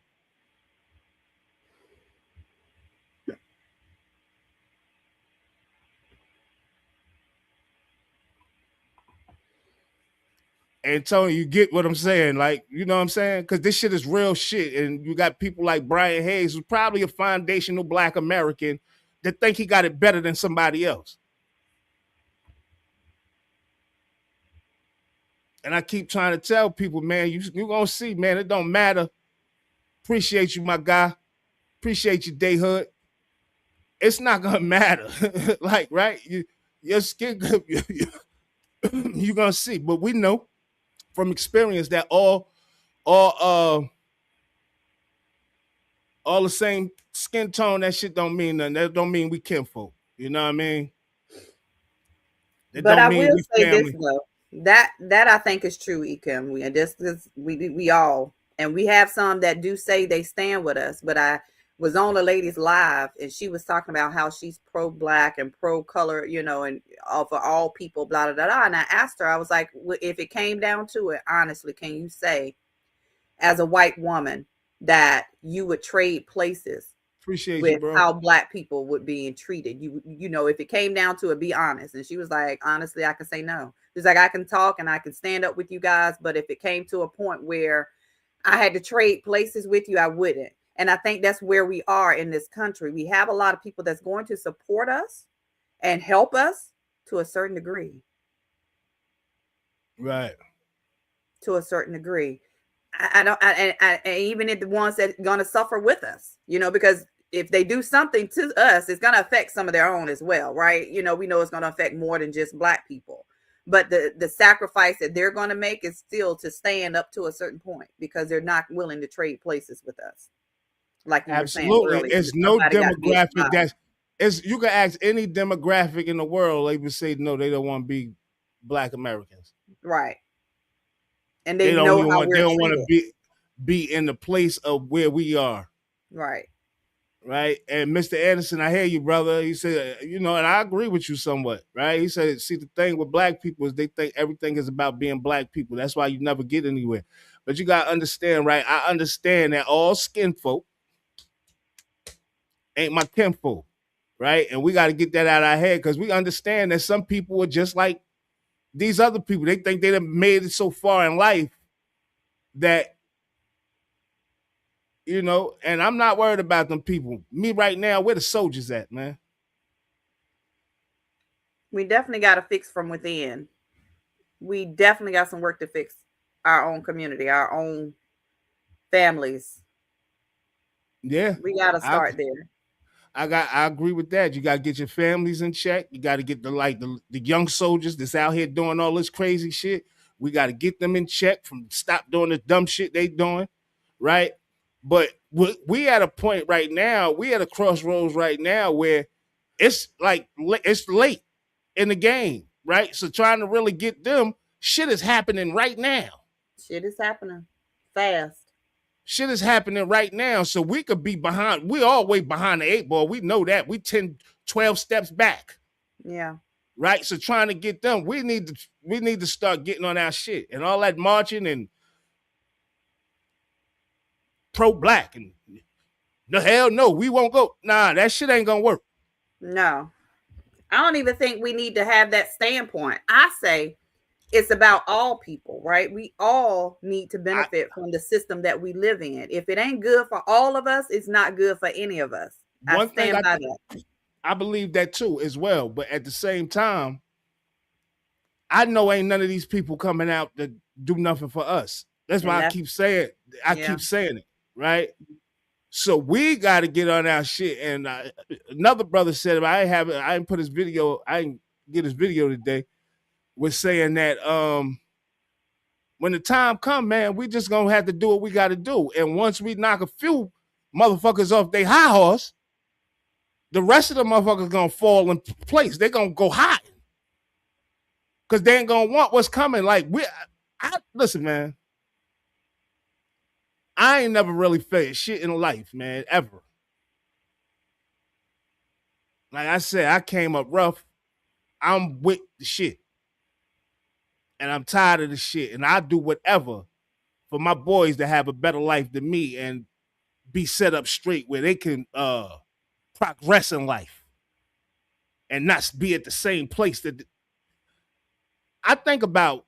And Tony, you get what I'm saying? Like, you know what I'm saying? Because this shit is real shit. And you got people like Brian Hayes, who's probably a foundational Black American, that think he got it better than somebody else. And I keep trying to tell people, man, you're going to see, man, it don't matter. Appreciate you, my guy. Appreciate you, Day Hood. It's not going to matter. Like, right? Your skin, you're going to see. But we know from experience that all the same skin tone, that shit don't mean nothing. That don't mean we kinfolk. You know what I mean?
That but I will say family. This though. That I think is true, Ekim. We all, and we have some that do say they stand with us. But I was on a lady's live, and she was talking about how she's pro-Black and pro-color, you know, and for all people, blah blah blah. And I asked her, I was like, if it came down to it, honestly, can you say, as a white woman, that you would trade places
Appreciate
with
you, bro.
how Black people would be treated? You know, if it came down to it, be honest. And she was like, honestly, I can say no. She's like, I can talk and I can stand up with you guys, but if it came to a point where I had to trade places with you, I wouldn't. And I think that's where we are in this country. We have a lot of people that's going to support us and help us to a certain degree.
Right.
To a certain degree. I even if the ones that are going to suffer with us, you know, because if they do something to us, it's going to affect some of their own as well, right? You know, we know it's going to affect more than just Black people, but the sacrifice that they're going to make is still to stand up to a certain point because they're not willing to trade places with us. Like you
absolutely,
were saying earlier,
it's no demographic that's you can ask any demographic in the world, they would say no, they don't want to be Black Americans,
right? And they know how
they don't want to be in the place of where we are,
right?
And Mr. Anderson, I hear you, brother. He said, you know, and I agree with you somewhat, right? He said, see, the thing with Black people is they think everything is about being Black people. That's why you never get anywhere. But you got to understand, right? I understand that all skin folk ain't my kinfolk, right? And we got to get that out of our head because we understand that some people are just like these other people. They think they done made it so far in life that, you know, and I'm not worried about them people. Me right now, where the soldiers at, man?
We definitely got to fix from within. We definitely got some work to fix our own community, our own families.
Yeah.
We got to start there.
I agree with that. You got to get your families in check. You got to get the young soldiers that's out here doing all this crazy shit. We got to get them in check from stop doing the dumb shit they doing, right? But we at a point right now, we at a crossroads right now where it's like it's late in the game, right? So trying to really get them, shit is happening right now.
Shit is happening fast.
Shit is happening right now. So we could be behind. We all way behind the 8 ball. We know that. We 10, 12 steps back.
Yeah.
Right. So trying to get them, we need to start getting on our shit and all that marching and pro-Black and the hell no, we won't go. Nah, that shit ain't gonna work.
No. I don't even think we need to have that standpoint. I say it's about all people, right? We all need to benefit from the system that we live in. If it ain't good for all of us, it's not good for any of us. I stand by that.
I believe that too as well. But at the same time, I know ain't none of these people coming out to do nothing for us. That's why I keep saying it, right? So we got to get on our shit. And another brother said, I didn't put his video, I didn't get his video today, was saying that when the time come, man, we just gonna have to do what we got to do. And once we knock a few motherfuckers off their high horse, the rest of the motherfuckers gonna fall in place. They're gonna go high. because they ain't gonna want what's coming. Like listen, man. I ain't never really felt shit in life, man, ever. Like I said, I came up rough. I'm with the shit. And I'm tired of the shit. And I do whatever for my boys to have a better life than me and be set up straight where they can progress in life and not be at the same place that I think about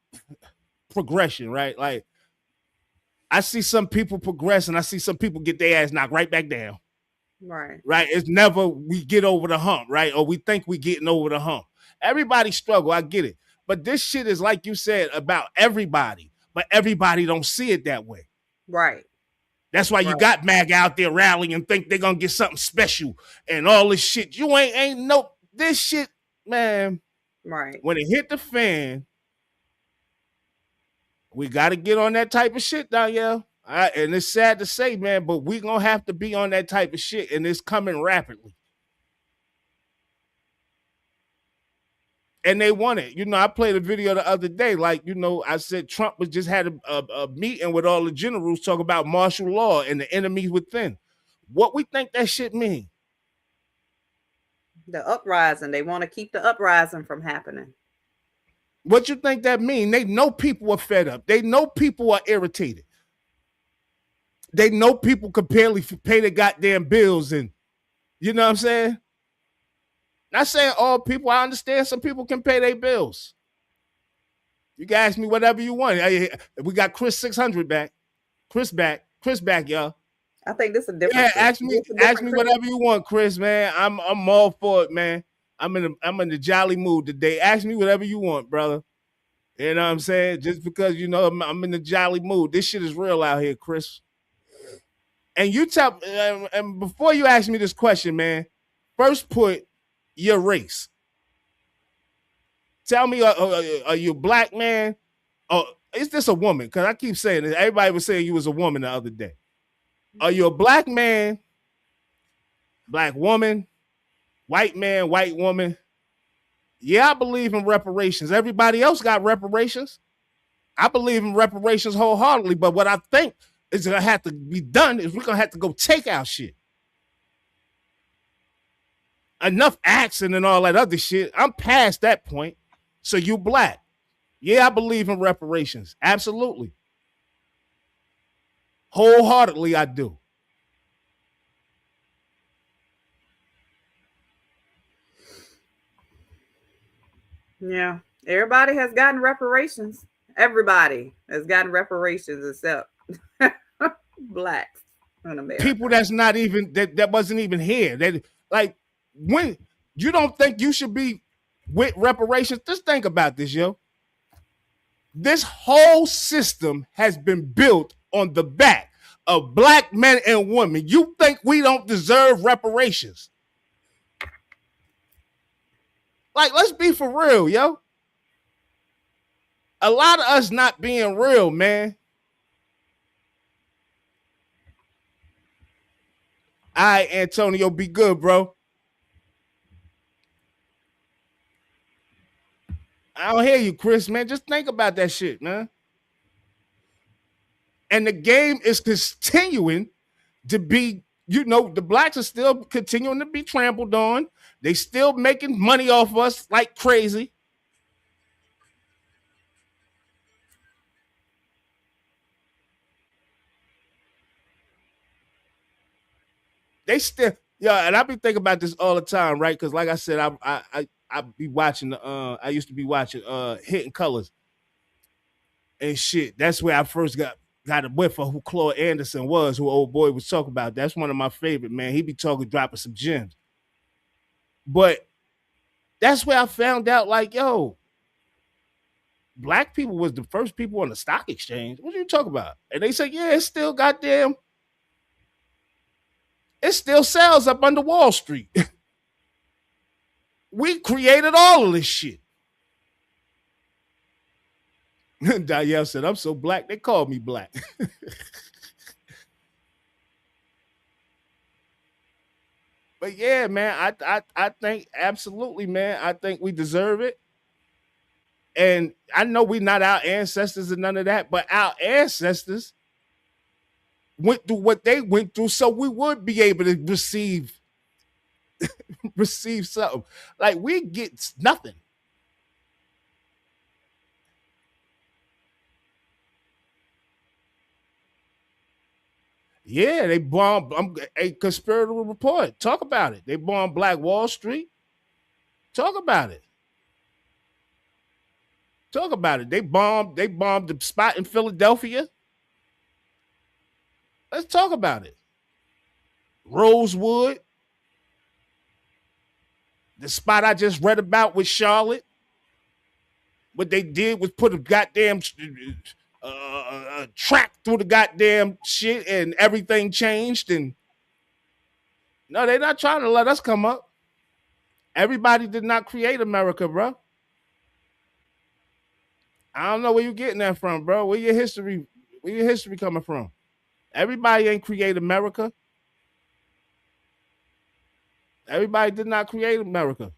progression, right? Like I see some people progress and I see some people get their ass knocked right back down.
Right.
Right. It's never we get over the hump, right? Or we think we getting over the hump. Everybody struggle. I get it. But this shit is like you said about everybody, but everybody don't see it that way.
Right.
That's why you got MAG out there rallying and think they're gonna get something special and all this shit. You ain't no this shit, man.
Right.
When it hit the fan, we gotta get on that type of shit, Danielle. And it's sad to say, man, but we gonna have to be on that type of shit, and it's coming rapidly. And they want it. You know, I played a video the other day. Like, you know, I said Trump was just had a meeting with all the generals talking about martial law and the enemies within. What we think that shit mean?
The uprising. They want to keep the uprising from happening.
What you think that mean? They know people are fed up. They know people are irritated. They know people can barely pay their goddamn bills, and you know what I'm saying? Not saying all people. I understand some people can pay their bills. You can ask me whatever you want. We got Chris 600 back. Chris back, y'all.
I think this is a different.
Yeah, ask me whatever you want, Chris, man. I'm all for it, man. I'm in the jolly mood today. Ask me whatever you want, brother. You know what I'm saying? Just because you know I'm in the jolly mood. This shit is real out here, Chris. And you tell, and before you ask me this question, man, first put your race. Tell me, are you a black man? Or is this a woman? Because I keep saying this. Everybody was saying you was a woman the other day. Are you a black man, black woman, white man, white woman? Yeah, I believe in reparations. Everybody else got reparations. I believe in reparations wholeheartedly. But what I think is gonna have to be done is we're gonna have to go take our shit. Enough action and all that other shit. I'm past that point. So you black. Yeah, I believe in reparations. Absolutely. Wholeheartedly, I do.
Yeah. Everybody has gotten reparations. Everybody has gotten reparations except blacks in America.
People that's not even that wasn't even here. That like when you don't think you should be with reparations, just think about this, yo. This whole system has been built on the back of black men and women. You think we don't deserve reparations? Like, let's be for real, yo. A lot of us not being real, man. All right, Antonio, be good, bro. I don't hear you, Chris, man. Just think about that shit, man. And the game is continuing to be, you know, the blacks are still continuing to be trampled on. They still making money off us like crazy. They still, yeah, and I be thinking about this all the time, right? Because like I said, I be watching I used to be watching Hidden Colors and shit. That's where I first got a whiff of who Claude Anderson was, who old boy was talking about. That's one of my favorite, man. He be dropping some gems. But that's where I found out, like, yo, black people was the first people on the stock exchange. What are you talking about? And they said, yeah, it's still goddamn, it still sells up under Wall Street. We created all of this shit. Danielle said, I'm so black, they call me black. But yeah, man, I think absolutely, man. I think we deserve it. And I know we're not our ancestors and none of that, but our ancestors went through what they went through, so we would be able to receive something. Like we get nothing. Yeah, they bombed a conspiratorial report. Talk about it. They bombed Black Wall Street. Talk about it. Talk about it. They bombed the spot in Philadelphia. Let's talk about it. Rosewood. The spot I just read about with Charlotte. What they did was put a goddamn track through the goddamn shit and everything changed. And no, they're not trying to let us come up. Everybody did not create America, bro. I don't know where you're getting that from, bro. Where your history coming from? Everybody ain't create America. Everybody did not create America.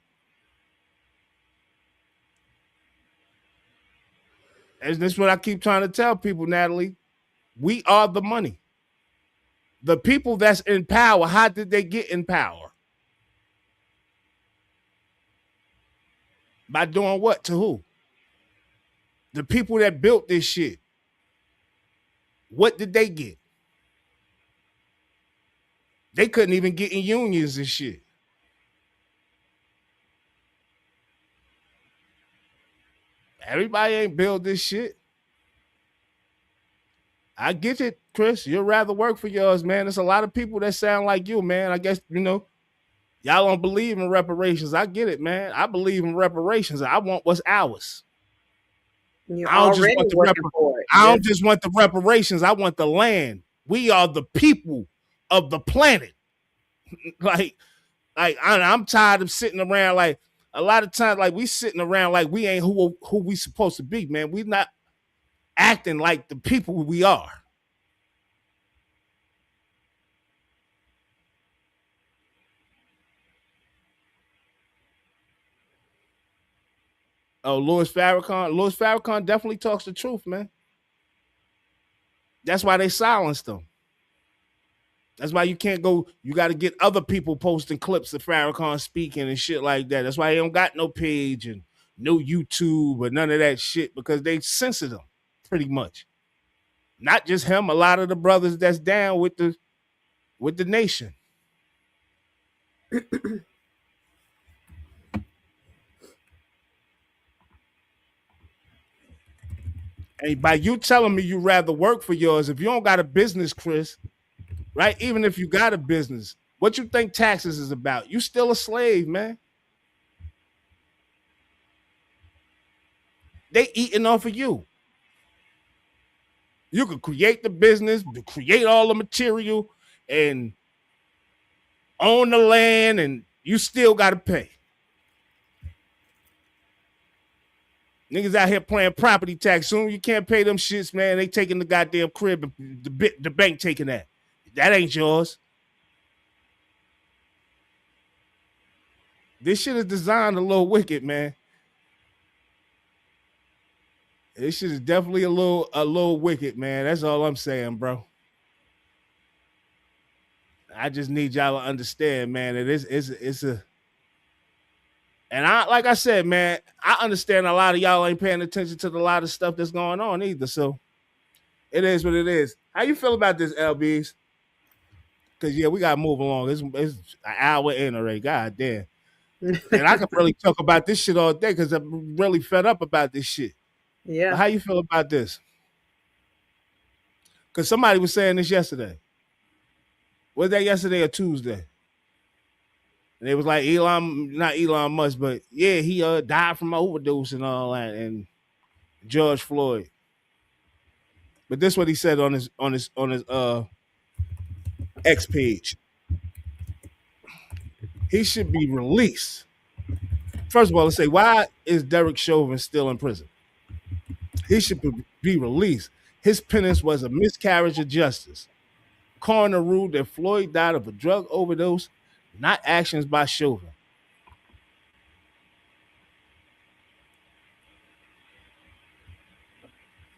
And this is what I keep trying to tell people, Natalie. We are the money. The people that's in power, how did they get in power? By doing what to who? The people that built this shit. What did they get? They couldn't even get in unions and shit. Everybody ain't built this shit. I get it, Chris. You'd rather work for yours, man. There's a lot of people that sound like you, man. I guess, y'all don't believe in reparations. I get it, man. I believe in reparations. I want what's ours. I don't just want the reparations. I want the land. We are the people of the planet. I'm tired of sitting around like a lot of times, like we sitting around like we ain't who we supposed to be, man. We not acting like the people we are. Oh, Louis Farrakhan definitely talks the truth, man. That's why they silenced him. That's why you can't go. You got to get other people posting clips of Farrakhan speaking and shit like that. That's why he don't got no page and no YouTube or none of that shit, because they censored him pretty much. Not just him, a lot of the brothers that's down with the nation. And by you telling me you rather work for yours, if you don't got a business, Chris, right? Even if you got a business, what you think taxes is about? You still a slave, man. They eating off of you. You could create the business, create all the material, and own the land, and you still got to pay. Niggas out here playing property tax. Soon you can't pay them shits, man. They taking the goddamn crib, and the bank taking that. That ain't yours. This shit is designed a little wicked, man. This shit is definitely a little wicked, man. That's all I'm saying, bro. I just need y'all to understand, man, that it's a. And like I said, man, I understand a lot of y'all ain't paying attention to a lot of stuff that's going on either. So it is what it is. How you feel about this, LBs? Because yeah, we gotta move along. It's an hour in already. God damn. And I can really talk about this shit all day because I'm really fed up about this shit.
Yeah.
But how you feel about this? Because somebody was saying this yesterday. Was that yesterday or Tuesday? And it was like not Elon Musk, but yeah, he died from overdose and all that, and George Floyd. But this is what he said on his X page. He should be released. First of all, let's say, why is Derek Chauvin still in prison? He should be released. His penance was a miscarriage of justice. Coroner ruled that Floyd died of a drug overdose, not actions by Chauvin.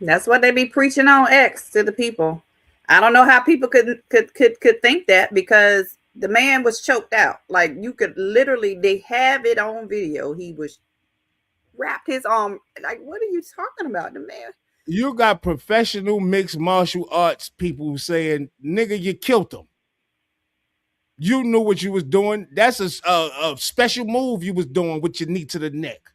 That's what they be preaching on X to the people. I don't know how people could think that, because the man was choked out. Like, you could literally, they have it on video. He was wrapped his arm. Like, what are you talking about? The man.
You got professional mixed martial arts people saying, "Nigga, you killed him. You knew what you was doing. That's a special move you was doing with your knee to the neck."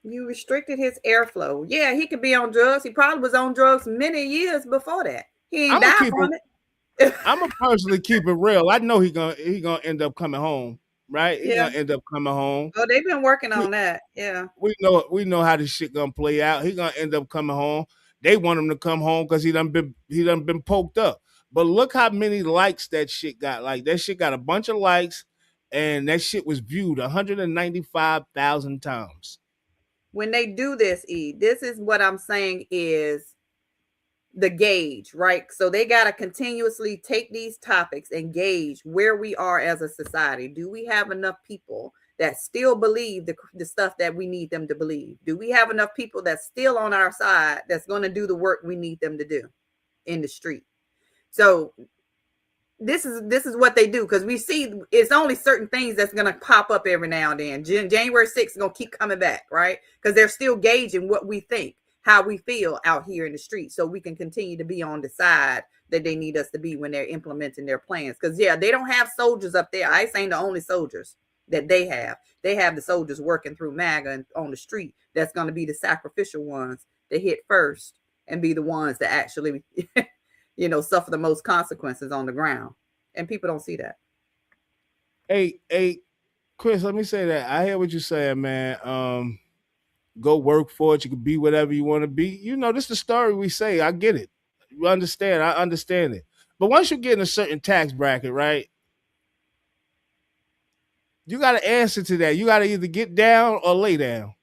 You restricted his airflow. Yeah, he could be on drugs. He probably was on drugs many years before that. He ain't died from it.
I'm gonna personally keep it real. I know he gonna end up coming home, right? He gonna end up coming home.
Oh, they've been working on that. Yeah.
We know how this shit gonna play out. He gonna end up coming home. They want him to come home because he done been poked up. But look how many likes that shit got. Like, that shit got a bunch of likes, and that shit was viewed 195,000 times.
When they do this, this is what I'm saying is the gauge, right? So they got to continuously take these topics and gauge where we are as a society. Do we have enough people that still believe the stuff that we need them to believe? Do we have enough people that's still on our side that's going to do the work we need them to do in the street? So this is what they do, because we see it's only certain things that's going to pop up every now and then. January 6th is going to keep coming back, right? Because they're still gauging what we think, how we feel out here in the street, so we can continue to be on the side that they need us to be when they're implementing their plans. Because, yeah, they don't have soldiers up there. ICE ain't the only soldiers that they have. They have the soldiers working through MAGA and on the street that's going to be the sacrificial ones that hit first and be the ones that actually suffer the most consequences on the ground. And people don't see that.
Hey, Chris, let me say that. I hear what you're saying, man. Go work for it. You can be whatever you want to be. This is the story we say. I get it. You understand. I understand it. But once you get in a certain tax bracket, right, you got to answer to that. You got to either get down or lay down.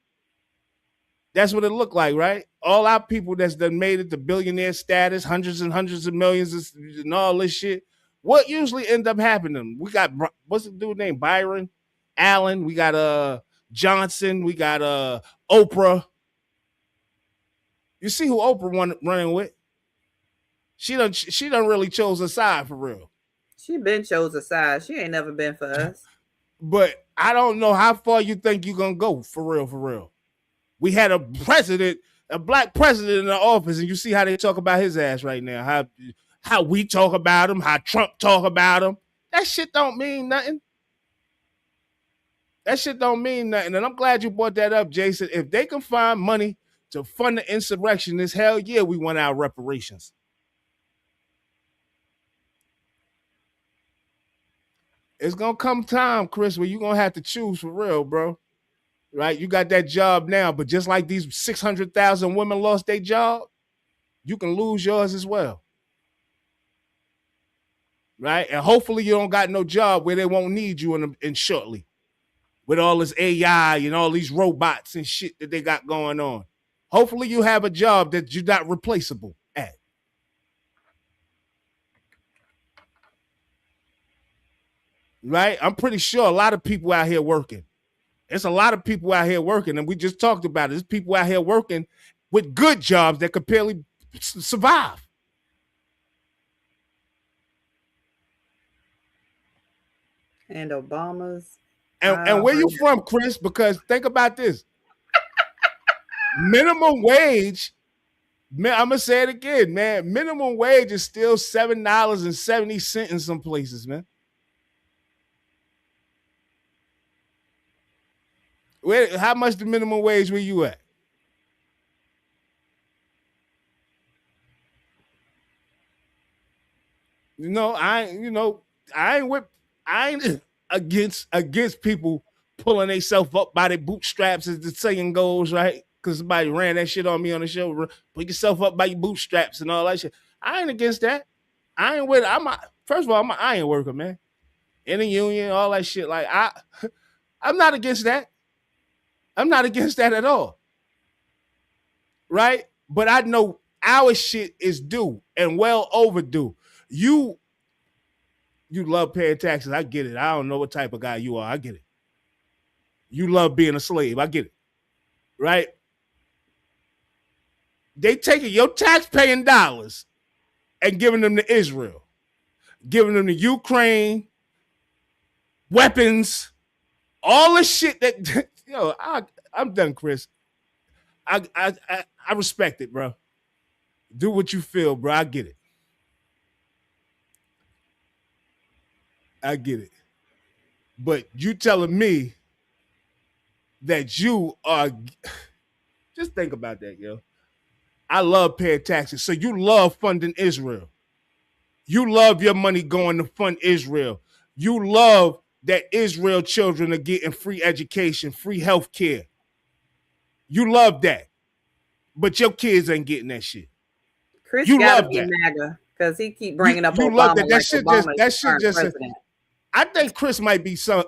That's what it looked like, right? All our people that's done made it to billionaire status, hundreds and hundreds of millions and all this shit, what usually end up happening? We got, what's the dude named Byron Allen? We got Johnson. We got Oprah. You see who Oprah running with? She done really chose a side for real.
She been chose a side. She ain't never been for us.
But I don't know how far you think you're gonna go for real. We had a black president in the office, and you see how they talk about his ass right now. How we talk about him, how Trump talk about him. That shit don't mean nothing. And I'm glad you brought that up, Jason. If they can find money to fund the insurrectionists, hell yeah, we want our reparations. It's gonna come time, Chris, where you're gonna have to choose for real, bro. Right? You got that job now, but just like these 600,000 women lost their job, you can lose yours as well. Right? And hopefully you don't got no job where they won't need you in shortly, with all this AI and all these robots and shit that they got going on. Hopefully you have a job that you're not replaceable at. Right? I'm pretty sure a lot of people out here working. There's a lot of people out here working, and we just talked about it. There's people out here working with good jobs that could barely survive.
And Obama's.
And where you from, Chris? Because think about this. Minimum wage, I'm going to say it again, man. Minimum wage is still $7.70 in some places, man. How much the minimum wage were you at? I ain't against people pulling themselves up by their bootstraps, as the saying goes, right? Because somebody ran that shit on me on the show. Put yourself up by your bootstraps and all that shit. I ain't against that. First of all, I'm an iron worker, man. In a union, all that shit. Like I'm not against that. I'm not against that at all. Right? But I know our shit is due and well overdue. You love paying taxes. I get it. I don't know what type of guy you are. I get it. You love being a slave. I get it. right? They taking your tax-paying dollars and giving them to Israel, giving them to Ukraine, weapons, all the shit that I'm done, Chris. I respect it, bro. Do what you feel, bro. I get it. I get it. But you telling me that you are just think about that, yo. I love paying taxes. So you love funding Israel. You love your money going to fund Israel. You love that Israel children are getting free education, free health care. You love that. But your kids ain't getting that shit.
Chris
you
gotta
love
be
that.
MAGA because he keep bringing up
you
Obama.
Love that.
Like
That shit just.
president.
I think Chris might be some.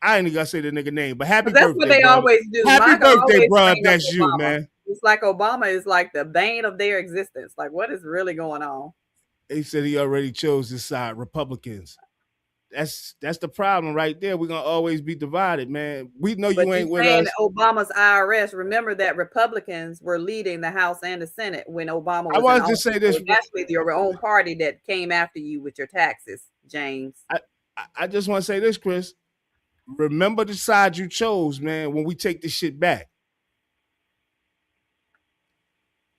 I ain't even gonna say the nigga name, but happy
That's
birthday,
what they
bro.
always do.
Happy
MAGA
birthday,
always
bro. If
bring up
that's you,
Obama.
man.
It's like Obama is like the bane of their existence. Like, what is really going on?
He said he already chose his side, Republicans. That's the problem right there. We're gonna always be divided, man. We know you ain't with us.
Obama's IRS. Remember that Republicans were leading the House and the Senate when Obama was.
I wanted to say this.
So actually, your own party that came after you with your taxes, James.
I just want to say this, Chris. Remember the side you chose, man. When we take this shit back,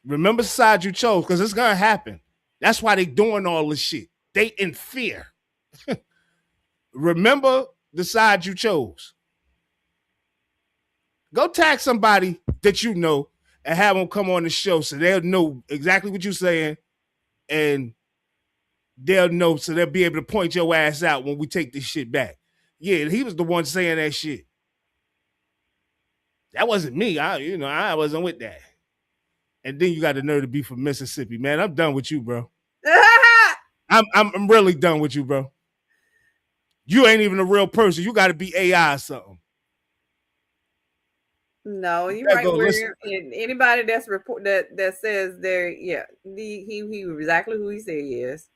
remember the side you chose because it's gonna happen. That's why they doing all this shit. They in fear. Remember the side you chose. Go tag somebody that you know and have them come on the show so they'll know exactly what you're saying and they'll know so they'll be able to point your ass out when we take this shit back. Yeah, he was the one saying that shit. That wasn't me. I wasn't with that. And then you got the nerve to be from Mississippi, man. I'm done with you, bro. I'm really done with you, bro. You ain't even a real person. You got to be AI or something.
No, you're right. Anybody that's that says they're he exactly who he said he is.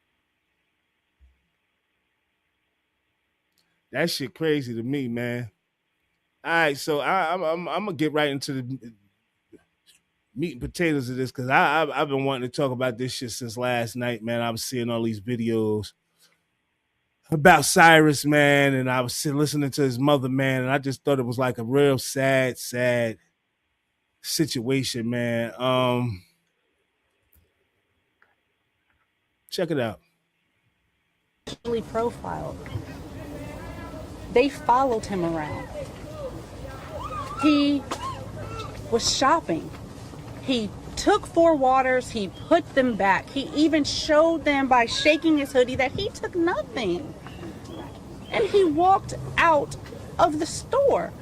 That shit crazy to me, man. All right, so I'm gonna get right into the meat and potatoes of this because I've been wanting to talk about this shit since last night, man. I was seeing all these videos about Cyrus, man, and I was listening to his mother, man, and I just thought it was like a real sad situation, man. Check it out.
Profiled. They followed him around. He was shopping. He took 4 waters, he put them back. He even showed them by shaking his hoodie that he took nothing. And he walked out of the store.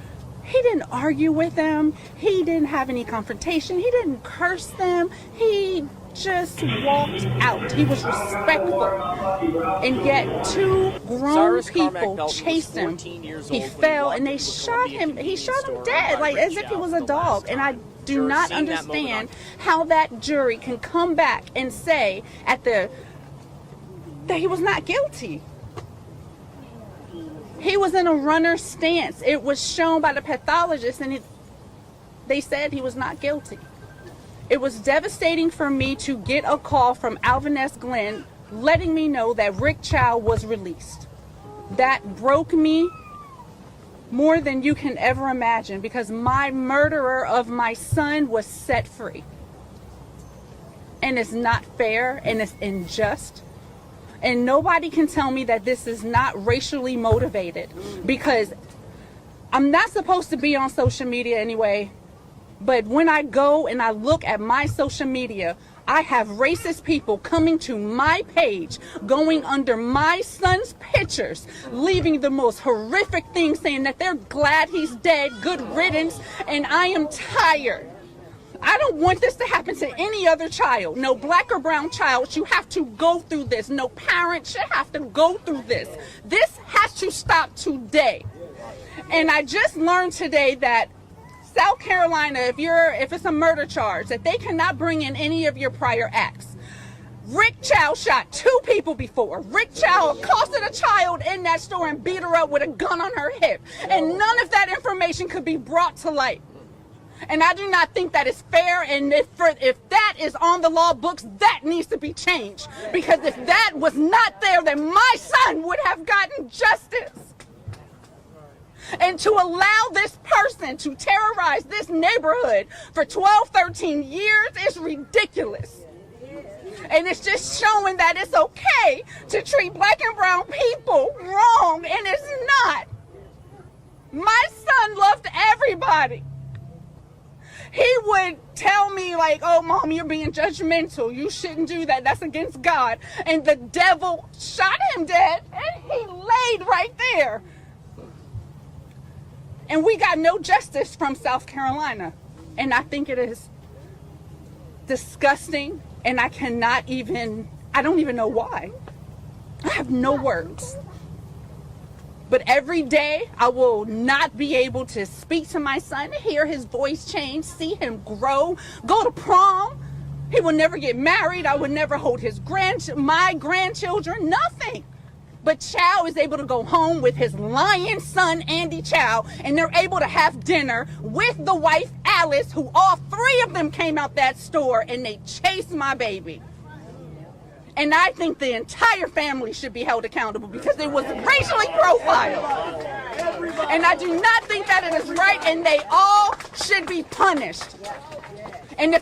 He didn't argue with them. He didn't have any confrontation. He didn't curse them. He just walked out. He was respectful. And yet 2 grown people chased him. He fell and they shot him. He shot him dead, like as if he was a dog. And I do not understand how that jury can come back and say that he was not guilty. He was in a runner's stance. It was shown by the pathologist and they said he was not guilty. It was devastating for me to get a call from Alvin S. Glenn letting me know that Rick Chow was released. That broke me more than you can ever imagine because my murderer of my son was set free. And it's not fair and it's unjust. And nobody can tell me that this is not racially motivated because I'm not supposed to be on social media anyway. But when I go and I look at my social media, I have racist people coming to my page, going under my son's pictures, leaving the most horrific things, saying that they're glad he's dead, good riddance, and I am tired. I don't want this to happen to any other child. No black or brown child should have to go through this. No parent should have to go through this. This has to stop today. And I just learned today that South Carolina, if it's a murder charge, that they cannot bring in any of your prior acts. Rick Chow shot 2 people before. Rick Chow accosted a child in that store and beat her up with a gun on her hip. And none of that information could be brought to light. And I do not think that is fair. And if that is on the law books, that needs to be changed. Because if that was not there, then my son would have gotten justice. And to allow this person to terrorize this neighborhood for 12, 13 years is ridiculous. And it's just showing that it's okay to treat black and brown people wrong, and it's not. My son loved everybody. He would tell me like, oh, Mom, you're being judgmental. You shouldn't do that. That's against God. And the devil shot him dead, and he laid right there. And we got no justice from South Carolina. And I think it is disgusting. And I don't even know why. I have no words. But every day I will not be able to speak to my son, hear his voice change, see him grow, go to prom. He will never get married. I would never hold my grandchildren, nothing. But Chow is able to go home with his lion son, Andy Chow, and they're able to have dinner with the wife, Alice, who all three of them came out that store and they chased my baby. And I think the entire family should be held accountable because it was racially profiled. And I do not think that it is right, and they all should be punished. And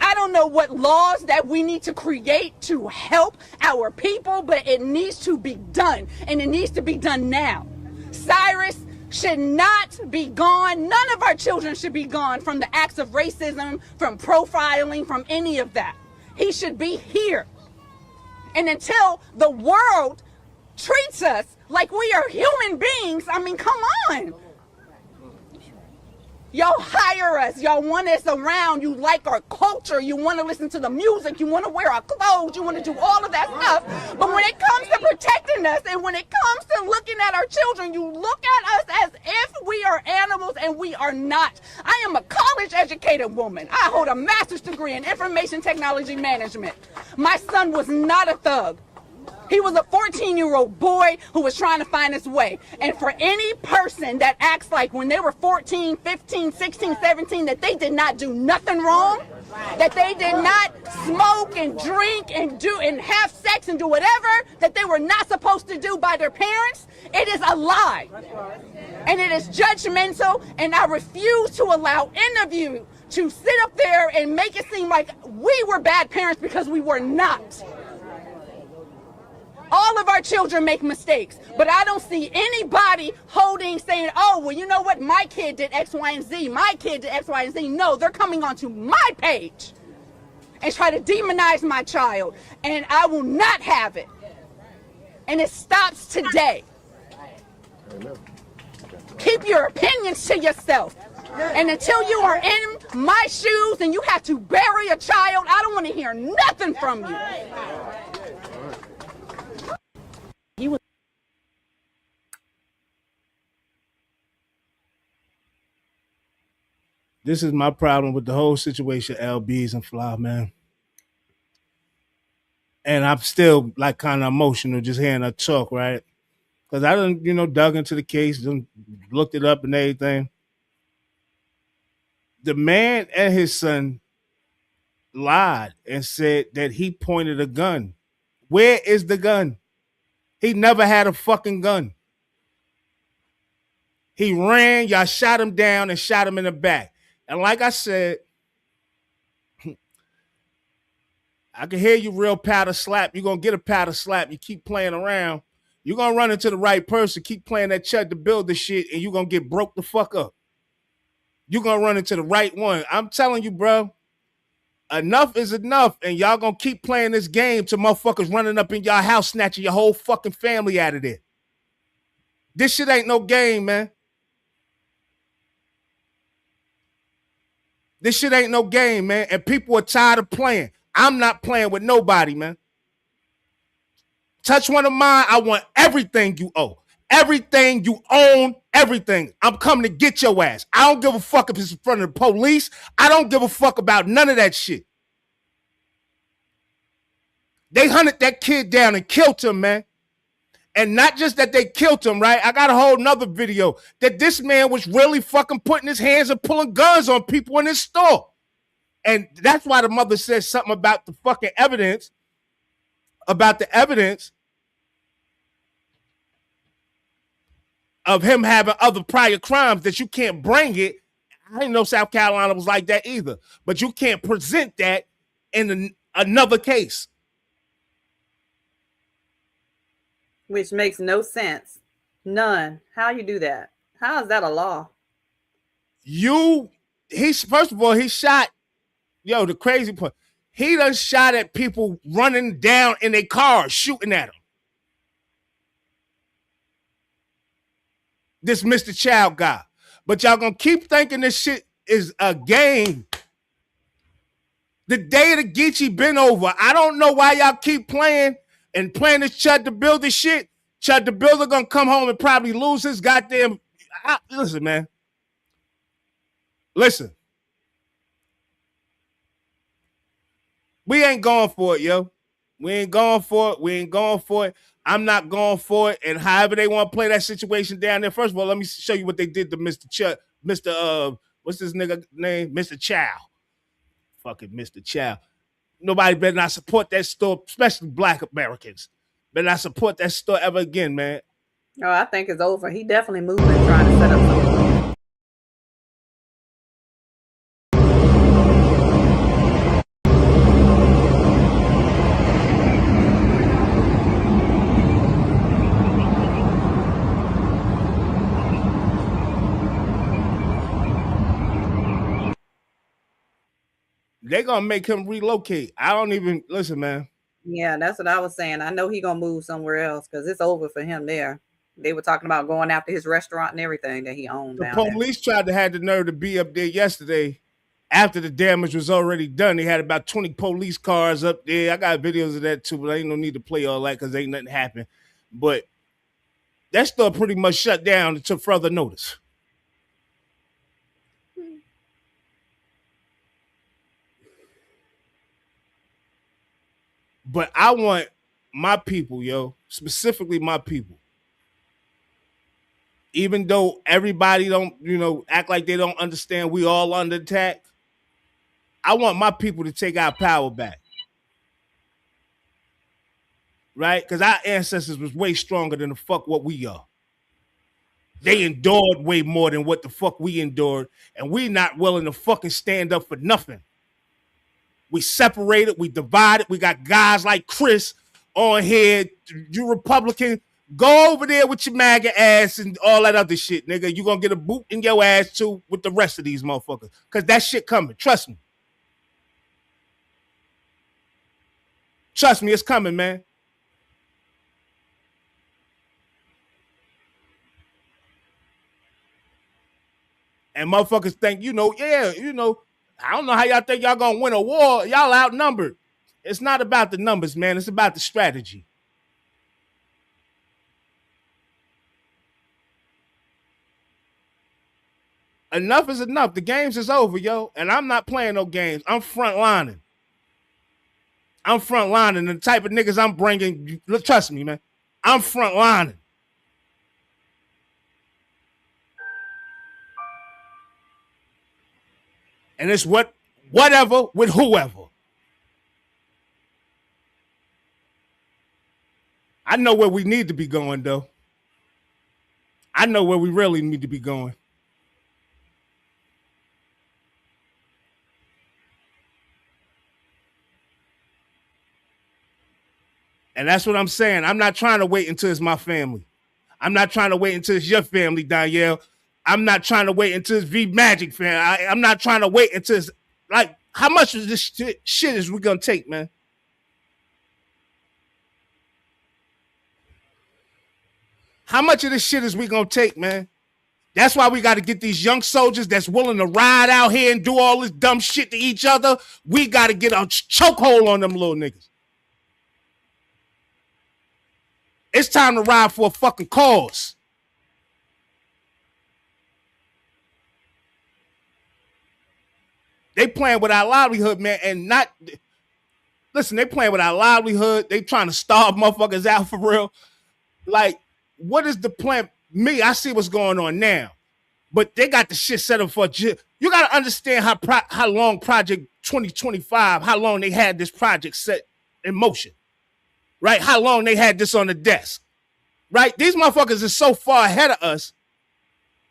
I don't know what laws that we need to create to help our people, but it needs to be done, and it needs to be done now. Cyrus should not be gone. None of our children should be gone from the acts of racism, from profiling, from any of that. He should be here. And until the world treats us like we are human beings, I mean, come on. Y'all hire us. Y'all want us around. You like our culture. You want to listen to the music. You want to wear our clothes. You want to do all of that stuff. But when it comes to protecting us and when it comes to looking at our children, you look at us as if we are animals, and we are not. I am a college-educated woman. I hold a master's degree in information technology management. My son was not a thug. He was a 14-year-old boy who was trying to find his way. And for any person that acts like when they were 14, 15, 16, 17, that they did not do nothing wrong, that they did not smoke and drink and have sex and do whatever that they were not supposed to do by their parents, it is a lie. And it is judgmental, and I refuse to allow any of you to sit up there and make it seem like we were bad parents, because we were not. All of our children make mistakes, but I don't see anybody saying, oh, well, you know what? My kid did X, Y, and Z. My kid did X, Y, and Z. No, they're coming onto my page and try to demonize my child, and I will not have it. And it stops today. Keep your opinions to yourself. And until you are in my shoes and you have to bury a child, I don't want to hear nothing from you.
This is my problem with the whole situation, LBs and Fly, man. And I'm still like kind of emotional just hearing her talk, right? Because I done, dug into the case, done looked it up and everything. The man and his son lied and said that he pointed a gun. Where is the gun? He never had a fucking gun. He ran, y'all shot him down and shot him in the back. And like I said, I can hear you real powder slap. You're going to get a powder slap. You keep playing around. You're going to run into the right person, keep playing that Chud to build the shit, and you're going to get broke the fuck up. You're going to run into the right one. I'm telling you, bro, enough is enough, and y'all going to keep playing this game till motherfuckers running up in y'all house snatching your whole fucking family out of there. This shit ain't no game, man. This shit ain't no game, man, and people are tired of playing. I'm not playing with nobody, man. Touch one of mine, I want everything you owe. Everything you own, everything. I'm coming to get your ass. I don't give a fuck if it's in front of the police. I don't give a fuck about none of that shit. They hunted that kid down and killed him, man. And not just that they killed him, right? I got a whole nother video that this man was really fucking putting his hands and pulling guns on people in his store. And that's why the mother said something about the fucking evidence, of him having other prior crimes that you can't bring it. I didn't know South Carolina was like that either, but you can't present that in another case.
Which makes no sense. None. How you do that? How is that a law?
First of all, he shot, the crazy part. He done shot at people running down in their cars, shooting at them. This Mr. Child guy. But y'all gonna keep thinking this shit is a game. The day of the Geechee been over. I don't know why y'all keep playing this Chud the Builder shit. Chud the Builder gonna come home and probably lose his goddamn... Listen, man. Listen. We ain't going for it, yo. We ain't going for it. I'm not going for it. And however they want to play that situation down there, first of all, let me show you what they did to Mr. What's this nigga name? Mr. Chow. Fucking Mr. Chow. Nobody better not support that store, especially Black Americans. Better not support that store ever again, man.
Oh, I think it's over. He definitely moving, trying to set up something.
They're gonna make him relocate. I don't even listen, man.
Yeah, that's what I was saying. I know he gonna move somewhere else because it's over for him there. They were talking about going after his restaurant and everything that he owned.
The police tried to have the nerve to be up there yesterday after the damage was already done. They had about 20 police cars up there. I got videos of that too, but I ain't no need to play all that because ain't nothing happened. But that store pretty much shut down until further notice. But I want my people, specifically my people, even though everybody don't, act like they don't understand we all under attack, I want my people to take our power back. Right? Because our ancestors was way stronger than the fuck what we are. They endured way more than what the fuck we endured, and we not willing to fucking stand up for nothing. We separated, we divided. We got guys like Chris on here. You Republican, go over there with your MAGA ass and all that other shit, nigga. You gonna get a boot in your ass too with the rest of these motherfuckers. Because that shit coming. Trust me. Trust me, it's coming, man. And motherfuckers think, I don't know how y'all think y'all gonna win a war. Y'all outnumbered. It's not about the numbers, man. It's about the strategy. Enough is enough. The games is over, yo. And I'm not playing no games. I'm frontlining. And the type of niggas I'm bringing, trust me, man. I'm frontlining. And it's whatever with whoever. I know where we need to be going, though. I know where we really need to be going. And that's what I'm saying. I'm not trying to wait until it's my family. I'm not trying to wait until it's your family, Danielle. I'm not trying to wait until it's V Magic fan. I'm not trying to wait until it's like, how much of this shit is we gonna take, man? How much of this shit is we gonna take, man? That's why we got to get these young soldiers that's willing to ride out here and do all this dumb shit to each other. We got to get a chokehold on them little niggas. It's time to ride for a fucking cause. They playing with our livelihood, man, and not... Listen, they playing with our livelihood. They trying to starve motherfuckers out for real. like, what is the plan? Me, I see what's going on now, but they got the shit set up for. You got to understand how long Project 2025, how long they had this project set in motion, right? How long they had this on the desk, right? These motherfuckers are so far ahead of us.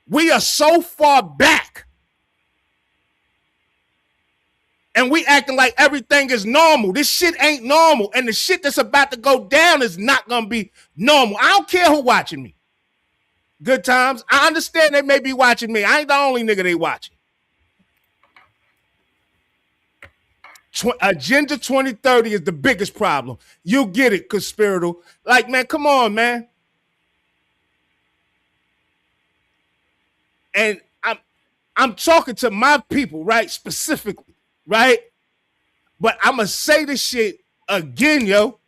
We are so far back. And we acting like everything is normal. This shit ain't normal. And the shit that's about to go down is not going to be normal. I don't care who watching me. Good times. I understand they may be watching me. I ain't the only nigga they watching. Agenda 2030 is the biggest problem. You get it, Conspirator. Like, man, come on, man. And I'm talking to my people, right? Specifically, right? But I'm going to say this shit again, yo.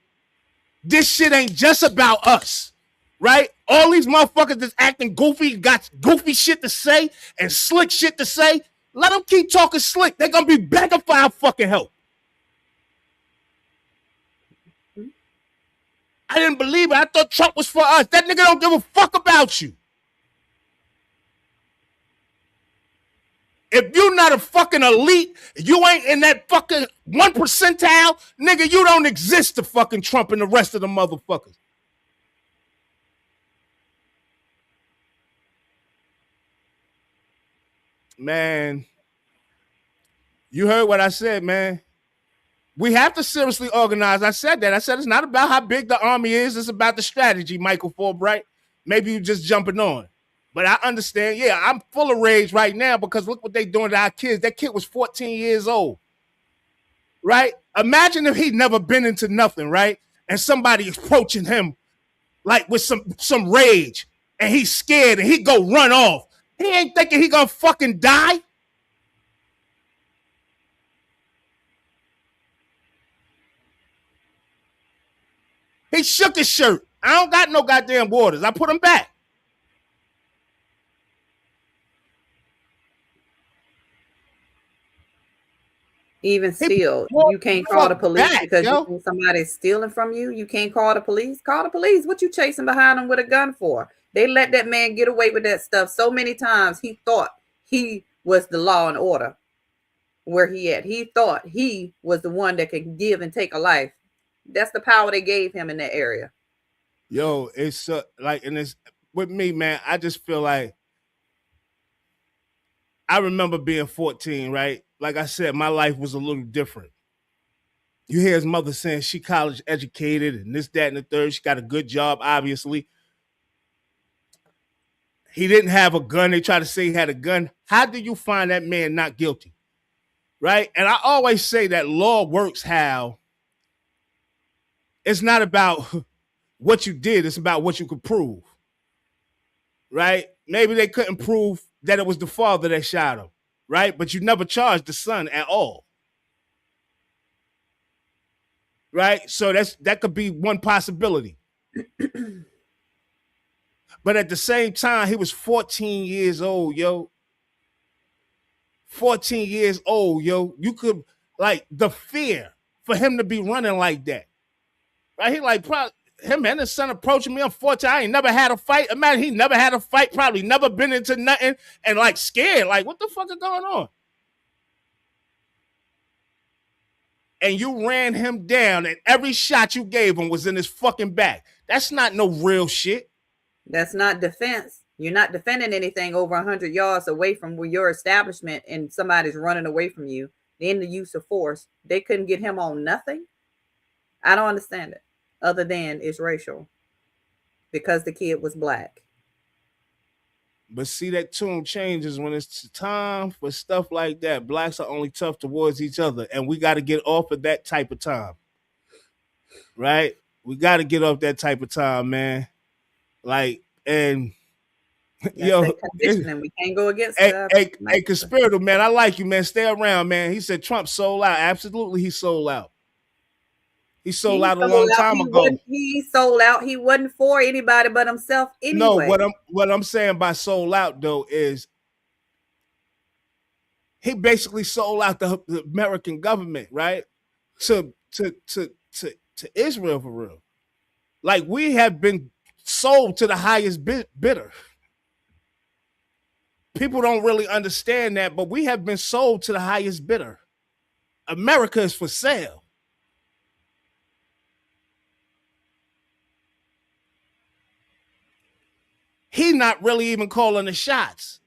This shit ain't just about us, right? All these motherfuckers that's acting goofy, got goofy shit to say and slick shit to say. Let them keep talking slick. They're going to be begging for our fucking help. I didn't believe it. I thought Trump was for us. That nigga don't give a fuck about you. If you're not a fucking elite, you ain't in that fucking 1 percentile, nigga, you don't exist to fucking Trump and the rest of the motherfuckers. Man, you heard what I said, man. We have to seriously organize. I said that. I said it's not about how big the army is. It's about the strategy, Michael Fulbright. Maybe you're just jumping on. But I understand. Yeah, I'm full of rage right now because look what they doing to our kids. That kid was 14 years old, right? Imagine if he'd never been into nothing, right? And somebody approaching him like with some rage and he's scared and he go run off. He ain't thinking he gonna fucking die. He shook his shirt. I don't got no goddamn waters. I put him back.
Even still, you can't call the police because you think somebody's stealing from you. You can't call the police. Call the police. What you chasing behind them with a gun for? They let that man get away with that stuff so many times. He thought he was the law and order where he at. He thought he was the one that could give and take a life. That's the power they gave him in that area.
Yo, it's like, and it's with me, man. I just feel like I remember being 14, right? Like I said, my life was a little different. You hear his mother saying she college educated and this, that, and the third. She got a good job, obviously. He didn't have a gun. They try to say he had a gun. How do you find that man not guilty? Right? And I always say that law works how it's not about what you did. It's about what you could prove. Right? Maybe they couldn't prove that it was the father that shot him. Right? But you never charged the son at all. Right? So that could be one possibility. But at the same time, he was 14 years old, yo. 14 years old, yo. You could, like, the fear for him to be running like that. Right? He like, probably, him and his son approaching me. I'm 14. I ain't never had a fight. Imagine he never had a fight, probably never been into nothing, and like scared. Like, what the fuck is going on? And you ran him down, and every shot you gave him was in his fucking back. That's not no real shit.
That's not defense. You're not defending anything over 100 yards away from where your establishment and somebody's running away from you. Then the use of force. They couldn't get him on nothing. I don't understand it. Other than it's racial. Because the kid was black.
But see, that tune changes when it's time for stuff like that. Blacks are only tough towards each other. And we got to get off of that type of time. Right? We got to get off that type of time, man. Like, and yo,
we can't go against
hey, Conspirator, man, I like you, man. Stay around, man. He said Trump sold out. Absolutely, he sold out. He sold out a long time ago.
He sold out. He wasn't for anybody but himself anyway.
No, what I'm saying by sold out though is he basically sold out the American government, right? To Israel for real. Like, we have been sold to the highest bidder. People don't really understand that, but we have been sold to the highest bidder. America is for sale. He not really even calling the shots.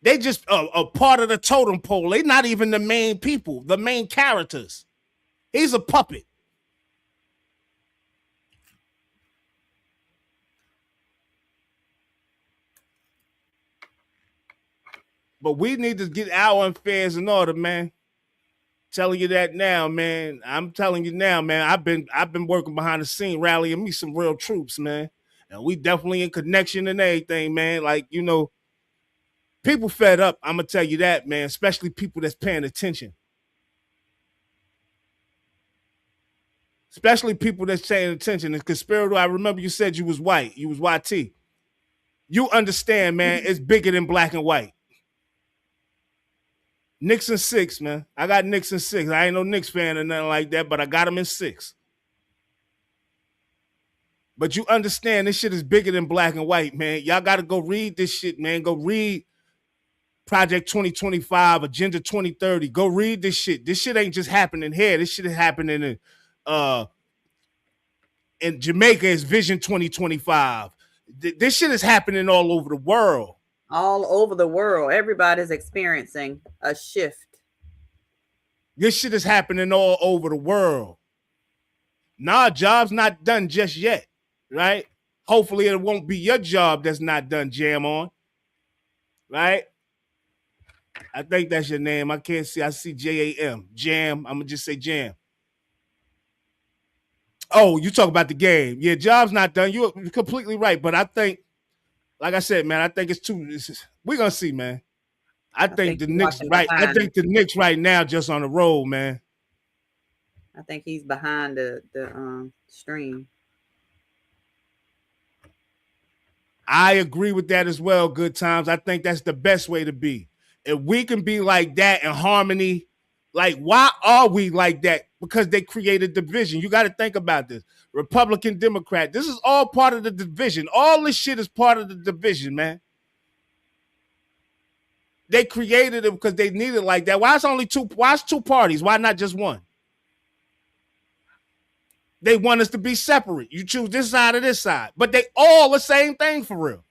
They just a part of the totem pole. They're not even the main people, the main characters. He's a puppet. But we need to get our affairs in order, man. Telling you that now, man. I'm telling you now, man. I've been working behind the scene, rallying me some real troops, man. And we definitely in connection and everything, man. Like, you know, people fed up. I'm gonna tell you that, man. Especially people that's paying attention. Especially people that's paying attention. And Conspirator, I remember you said you was white. You was YT. You understand, man. It's bigger than black and white. Knicks in 6, man. I got Knicks in 6. I ain't no Knicks fan or nothing like that, but I got them in 6. But you understand this shit is bigger than black and white, man. Y'all got to go read this shit, man. Go read Project 2025, Agenda 2030. Go read this shit. This shit ain't just happening here. This shit is happening in Jamaica. Is Vision 2025. This shit is happening all over the world.
All over the world. Everybody's experiencing a shift.
This shit is happening all over the world. Nah, job's not done just yet, right? Hopefully it won't be your job that's not done, Jam On. Right? I think that's your name. I can't see. I see J-A-M. Jam. I'm going to just say Jam. Oh, you talk about the game. Yeah, job's not done. You're completely right. But I think, like I said, man, I think it's too. We're gonna see, man. I think the Knicks right. I think the Knicks right now just on the road, man.
I think he's behind the stream.
I agree with that as well. Good times. I think that's the best way to be. If we can be like that in harmony, like why are we like that? Because they created division. You got to think about this. Republican, Democrat. This is all part of the division. All this shit is part of the division, man. They created it because they needed it like that. Why is only two? Why is two parties? Why not just one? They want us to be separate. You choose this side or this side. But they all the same thing for real.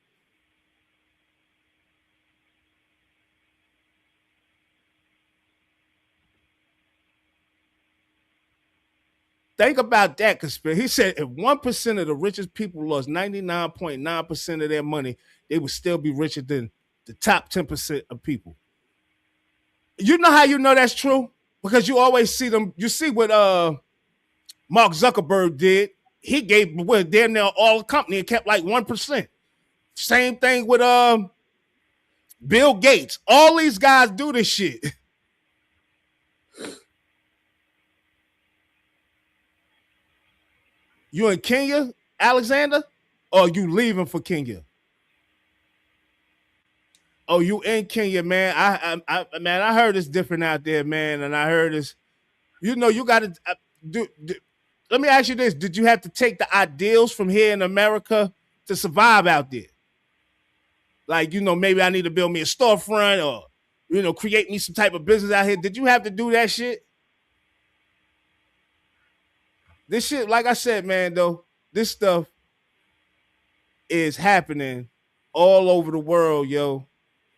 Think about that, conspiracy. He said if 1% of the richest people lost 99.9% of their money, they would still be richer than the top 10% of people. You know how you know that's true? Because you always see them. You see what Mark Zuckerberg did. He gave damn near all the company and kept like 1%. Same thing with Bill Gates. All these guys do this shit. You in Kenya, Alexander? Or you leaving for Kenya? Oh, you in Kenya, man. I heard it's different out there, man. And I heard it's, you know, you got to do. Let me ask you this. Did you have to take the ideals from here in America to survive out there? Like, you know, maybe I need to build me a storefront or, you know, create me some type of business out here. Did you have to do that shit? This shit, like I said, man, though, this stuff is happening all over the world, yo.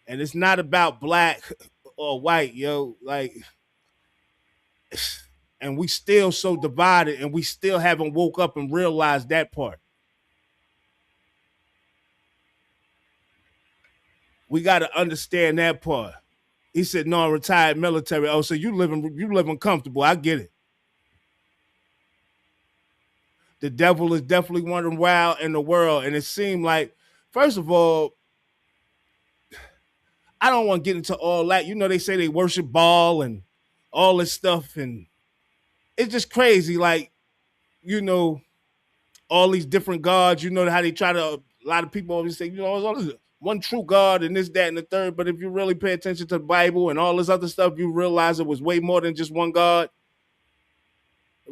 And it's not about black or white, yo. Like, and we still so divided and we still haven't woke up and realized that part. We got to understand that part. He said, no, retired military. Oh, so you living comfortable. I get it. The devil is definitely running wild in the world. And it seemed like, first of all, I don't want to get into all that. You know, they say they worship Baal and all this stuff. And it's just crazy. Like, you know, all these different gods, you know, how they try to, a lot of people always say, you know, it's only one true God and this, that, and the third. But if you really pay attention to the Bible and all this other stuff, you realize it was way more than just one God.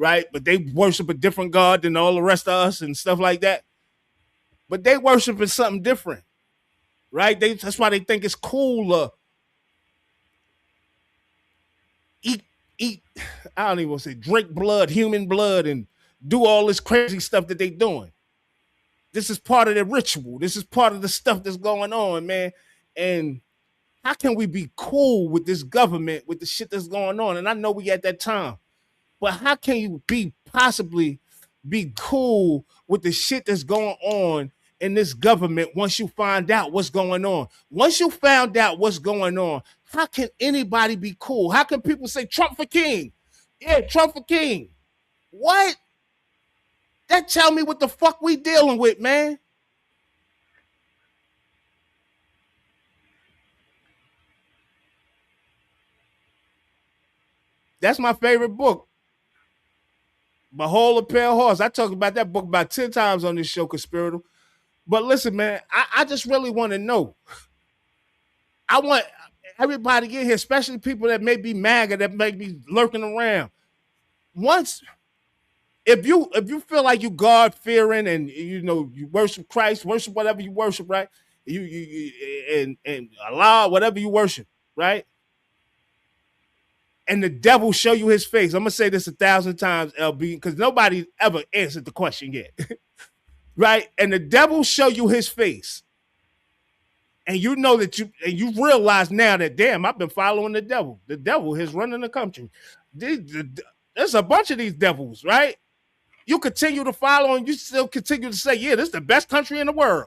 right? But they worship a different God than all the rest of us and stuff like that. But they worshiping something different, right? That's why they think it's cool eat, I don't even want to say drink blood, human blood, and do all this crazy stuff that they doing. This is part of their ritual. This is part of the stuff that's going on, man. And how can we be cool with this government, with the shit that's going on? And I know we at that time, but how can you possibly be cool with the shit that's going on in this government once you find out what's going on? Once you found out what's going on, how can anybody be cool? How can people say Trump for king? Yeah, Trump for king. What? That tell me what the fuck we dealing with, man. That's my favorite book. Behold a Pale Horse. I talked about that book about 10 times on this show, Conspirator. But listen, man, I just really want to know. I want everybody to get here, especially people that may be MAGA, that may be lurking around. If you feel like you God fearing and you worship Christ, worship whatever you worship, right? You and Allah, whatever you worship, right? And the devil show you his face. I'm gonna say this 1,000 times, LB, because nobody ever answered the question yet, right? And the devil show you his face, and you know that you realize now that damn, I've been following the devil. The devil is running the country. There's a bunch of these devils, right? You continue to follow, and you still continue to say, yeah, this is the best country in the world.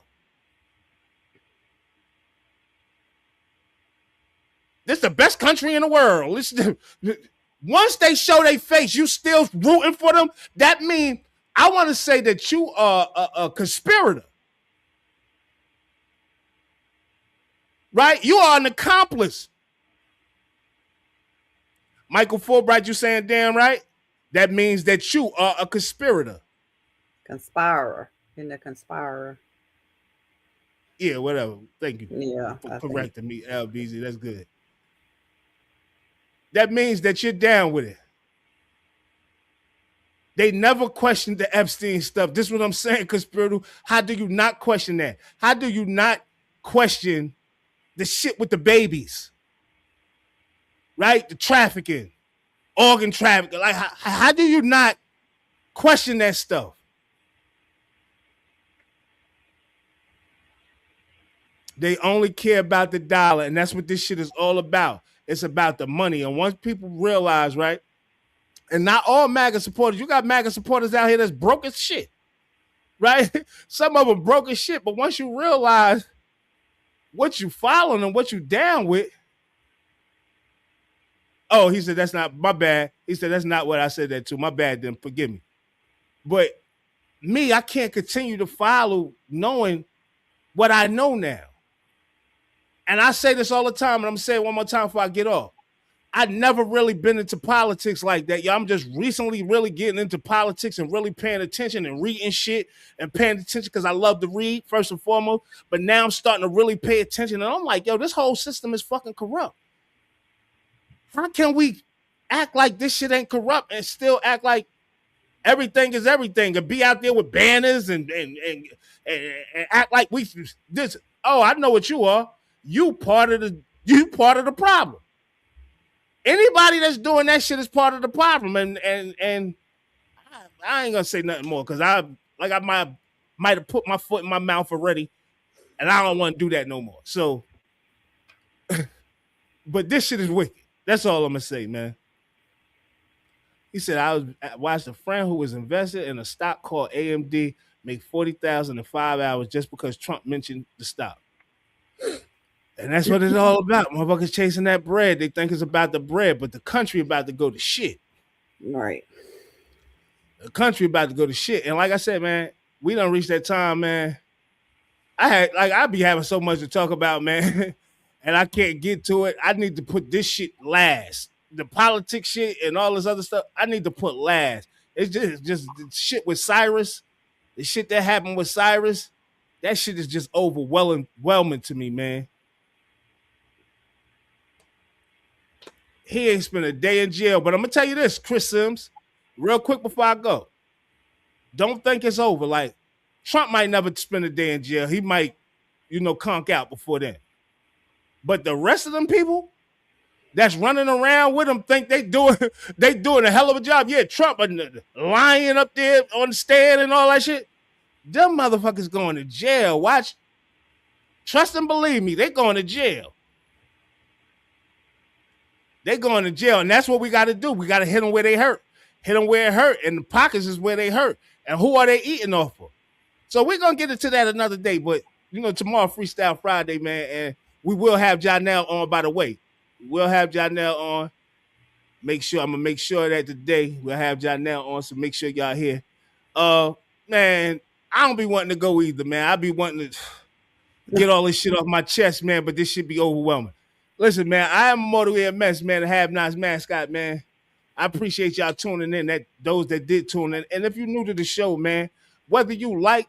This is the best country in the world. Once they show their face, you still rooting for them. That means I want to say that you are a conspirator. Right? You are an accomplice. Michael Fulbright, you saying damn right? That means that you are a conspirator.
Conspirer. In the conspirer.
Yeah, whatever. Thank you.
Yeah.
For correcting me, LBZ. That's good. That means that you're down with it. They never questioned the Epstein stuff. This is what I'm saying, conspirator. How do you not question that? How do you not question the shit with the babies? Right? The trafficking, organ trafficking. Like, how do you not question that stuff? They only care about the dollar, and that's what this shit is all about. It's about the money. And once people realize, right, and not all MAGA supporters, you got MAGA supporters out here that's broke as shit, right? Some of them broke as shit, but once you realize what you following and what you down with, oh, he said, that's not, my bad. He said, that's not what I said that to. My bad, then forgive me. But me, I can't continue to follow knowing what I know now. And I say this all the time, and I'm going to say it one more time before I get off. I've never really been into politics like that. I'm just recently really getting into politics and really paying attention and reading shit and paying attention because I love to read, first and foremost. But now I'm starting to really pay attention. And I'm like, yo, this whole system is fucking corrupt. How can we act like this shit ain't corrupt and still act like everything is everything and be out there with banners and act like we this? Oh, I know what you are. You part of the problem. Anybody that's doing that shit is part of the problem. And I ain't gonna say nothing more because I might have put my foot in my mouth already, and I don't want to do that no more. So, but this shit is wicked. That's all I'm gonna say, man. He said I watched a friend who was invested in a stock called AMD make $40,000 in 5 hours just because Trump mentioned the stock. And that's what it's all about. Motherfuckers chasing that bread. They think it's about the bread, but the country about to go to shit.
Right.
The country about to go to shit. And like I said, man, we done reached that time, man. I be having so much to talk about, man, and I can't get to it. I need to put this shit last. The politics shit and all this other stuff, I need to put last. It's just the shit with Cyrus, the shit that happened with Cyrus, that shit is just overwhelming to me, man. He ain't spent a day in jail, but I'm gonna tell you this, Chris Sims, real quick before I go, don't think it's over. Like, Trump might never spend a day in jail. He might, conk out before then. But the rest of them people that's running around with him think they doing a hell of a job. Yeah, Trump lying up there on the stand and all that shit. Them motherfuckers going to jail. Watch. Trust and believe me, they going to jail. They going to jail, and that's what we got to do. We got to hit them where they hurt. Hit them where it hurt, and the pockets is where they hurt. And who are they eating off of? So we're going to get into that another day, but, tomorrow Freestyle Friday, man, and we will have Janelle on, by the way. We'll have Janelle on. I'm going to make sure that today we'll have Janelle on, so make sure y'all here. Man, I don't be wanting to go either, man. I be wanting to get all this shit off my chest, man, but this shit be overwhelming. Listen, man, I am Motor EMS, man, the Have Nots mascot, man. I appreciate y'all tuning in, those that did tune in. And if you're new to the show, man, whether you like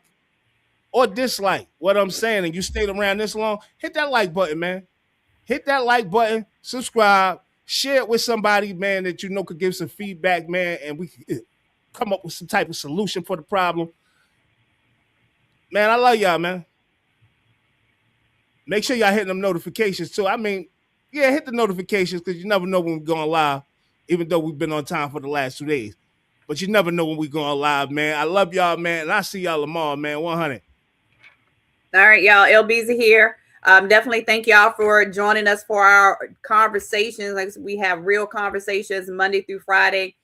or dislike what I'm saying and you stayed around this long, hit that like button, man. Hit that like button, subscribe, share it with somebody, man, that could give some feedback, man, and we can come up with some type of solution for the problem. Man, I love y'all, man. Make sure y'all hit them notifications, too. I mean, yeah, hit the notifications because you never know when we're going live, even though we've been on time for the last 2 days. But you never know when we're going live, man. I love y'all, man, and I'll see y'all tomorrow, man. 100.
All right, y'all. LB's here. Definitely thank y'all for joining us for our conversations. Like we have real conversations Monday through Friday.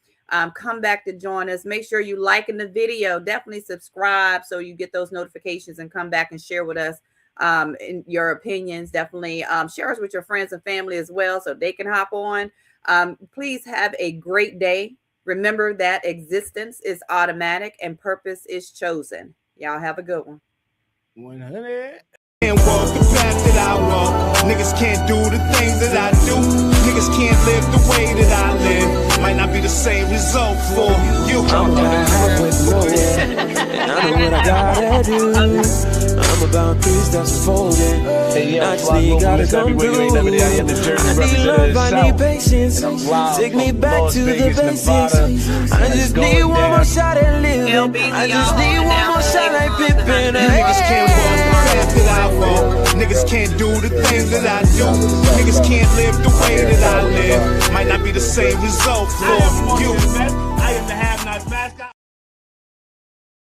Come back to join us. Make sure you liking the video. Definitely subscribe so you get those notifications and come back and share with us in your opinions. Definitely share us with your friends and family as well so they can hop on. Please have a great day. Remember that existence is automatic and purpose is chosen. Y'all have a good one.
100.
Can't walk the path that I walk. Niggas can't do the things that I do. Niggas can't live the way that I live. Might not be the same result for you.
I'm back with no and I know what I gotta do. I'm about 3 steps forward. Actually, gotta come through. I need love, I need patience. Take me back to the basics. I just need one more shot at living. I just need one more shot like Pippin.
Niggas can't walk the path that I walk. Niggas can't do the things that I do. Niggas can't live the way that I live. Might not be the same result for you.
I am the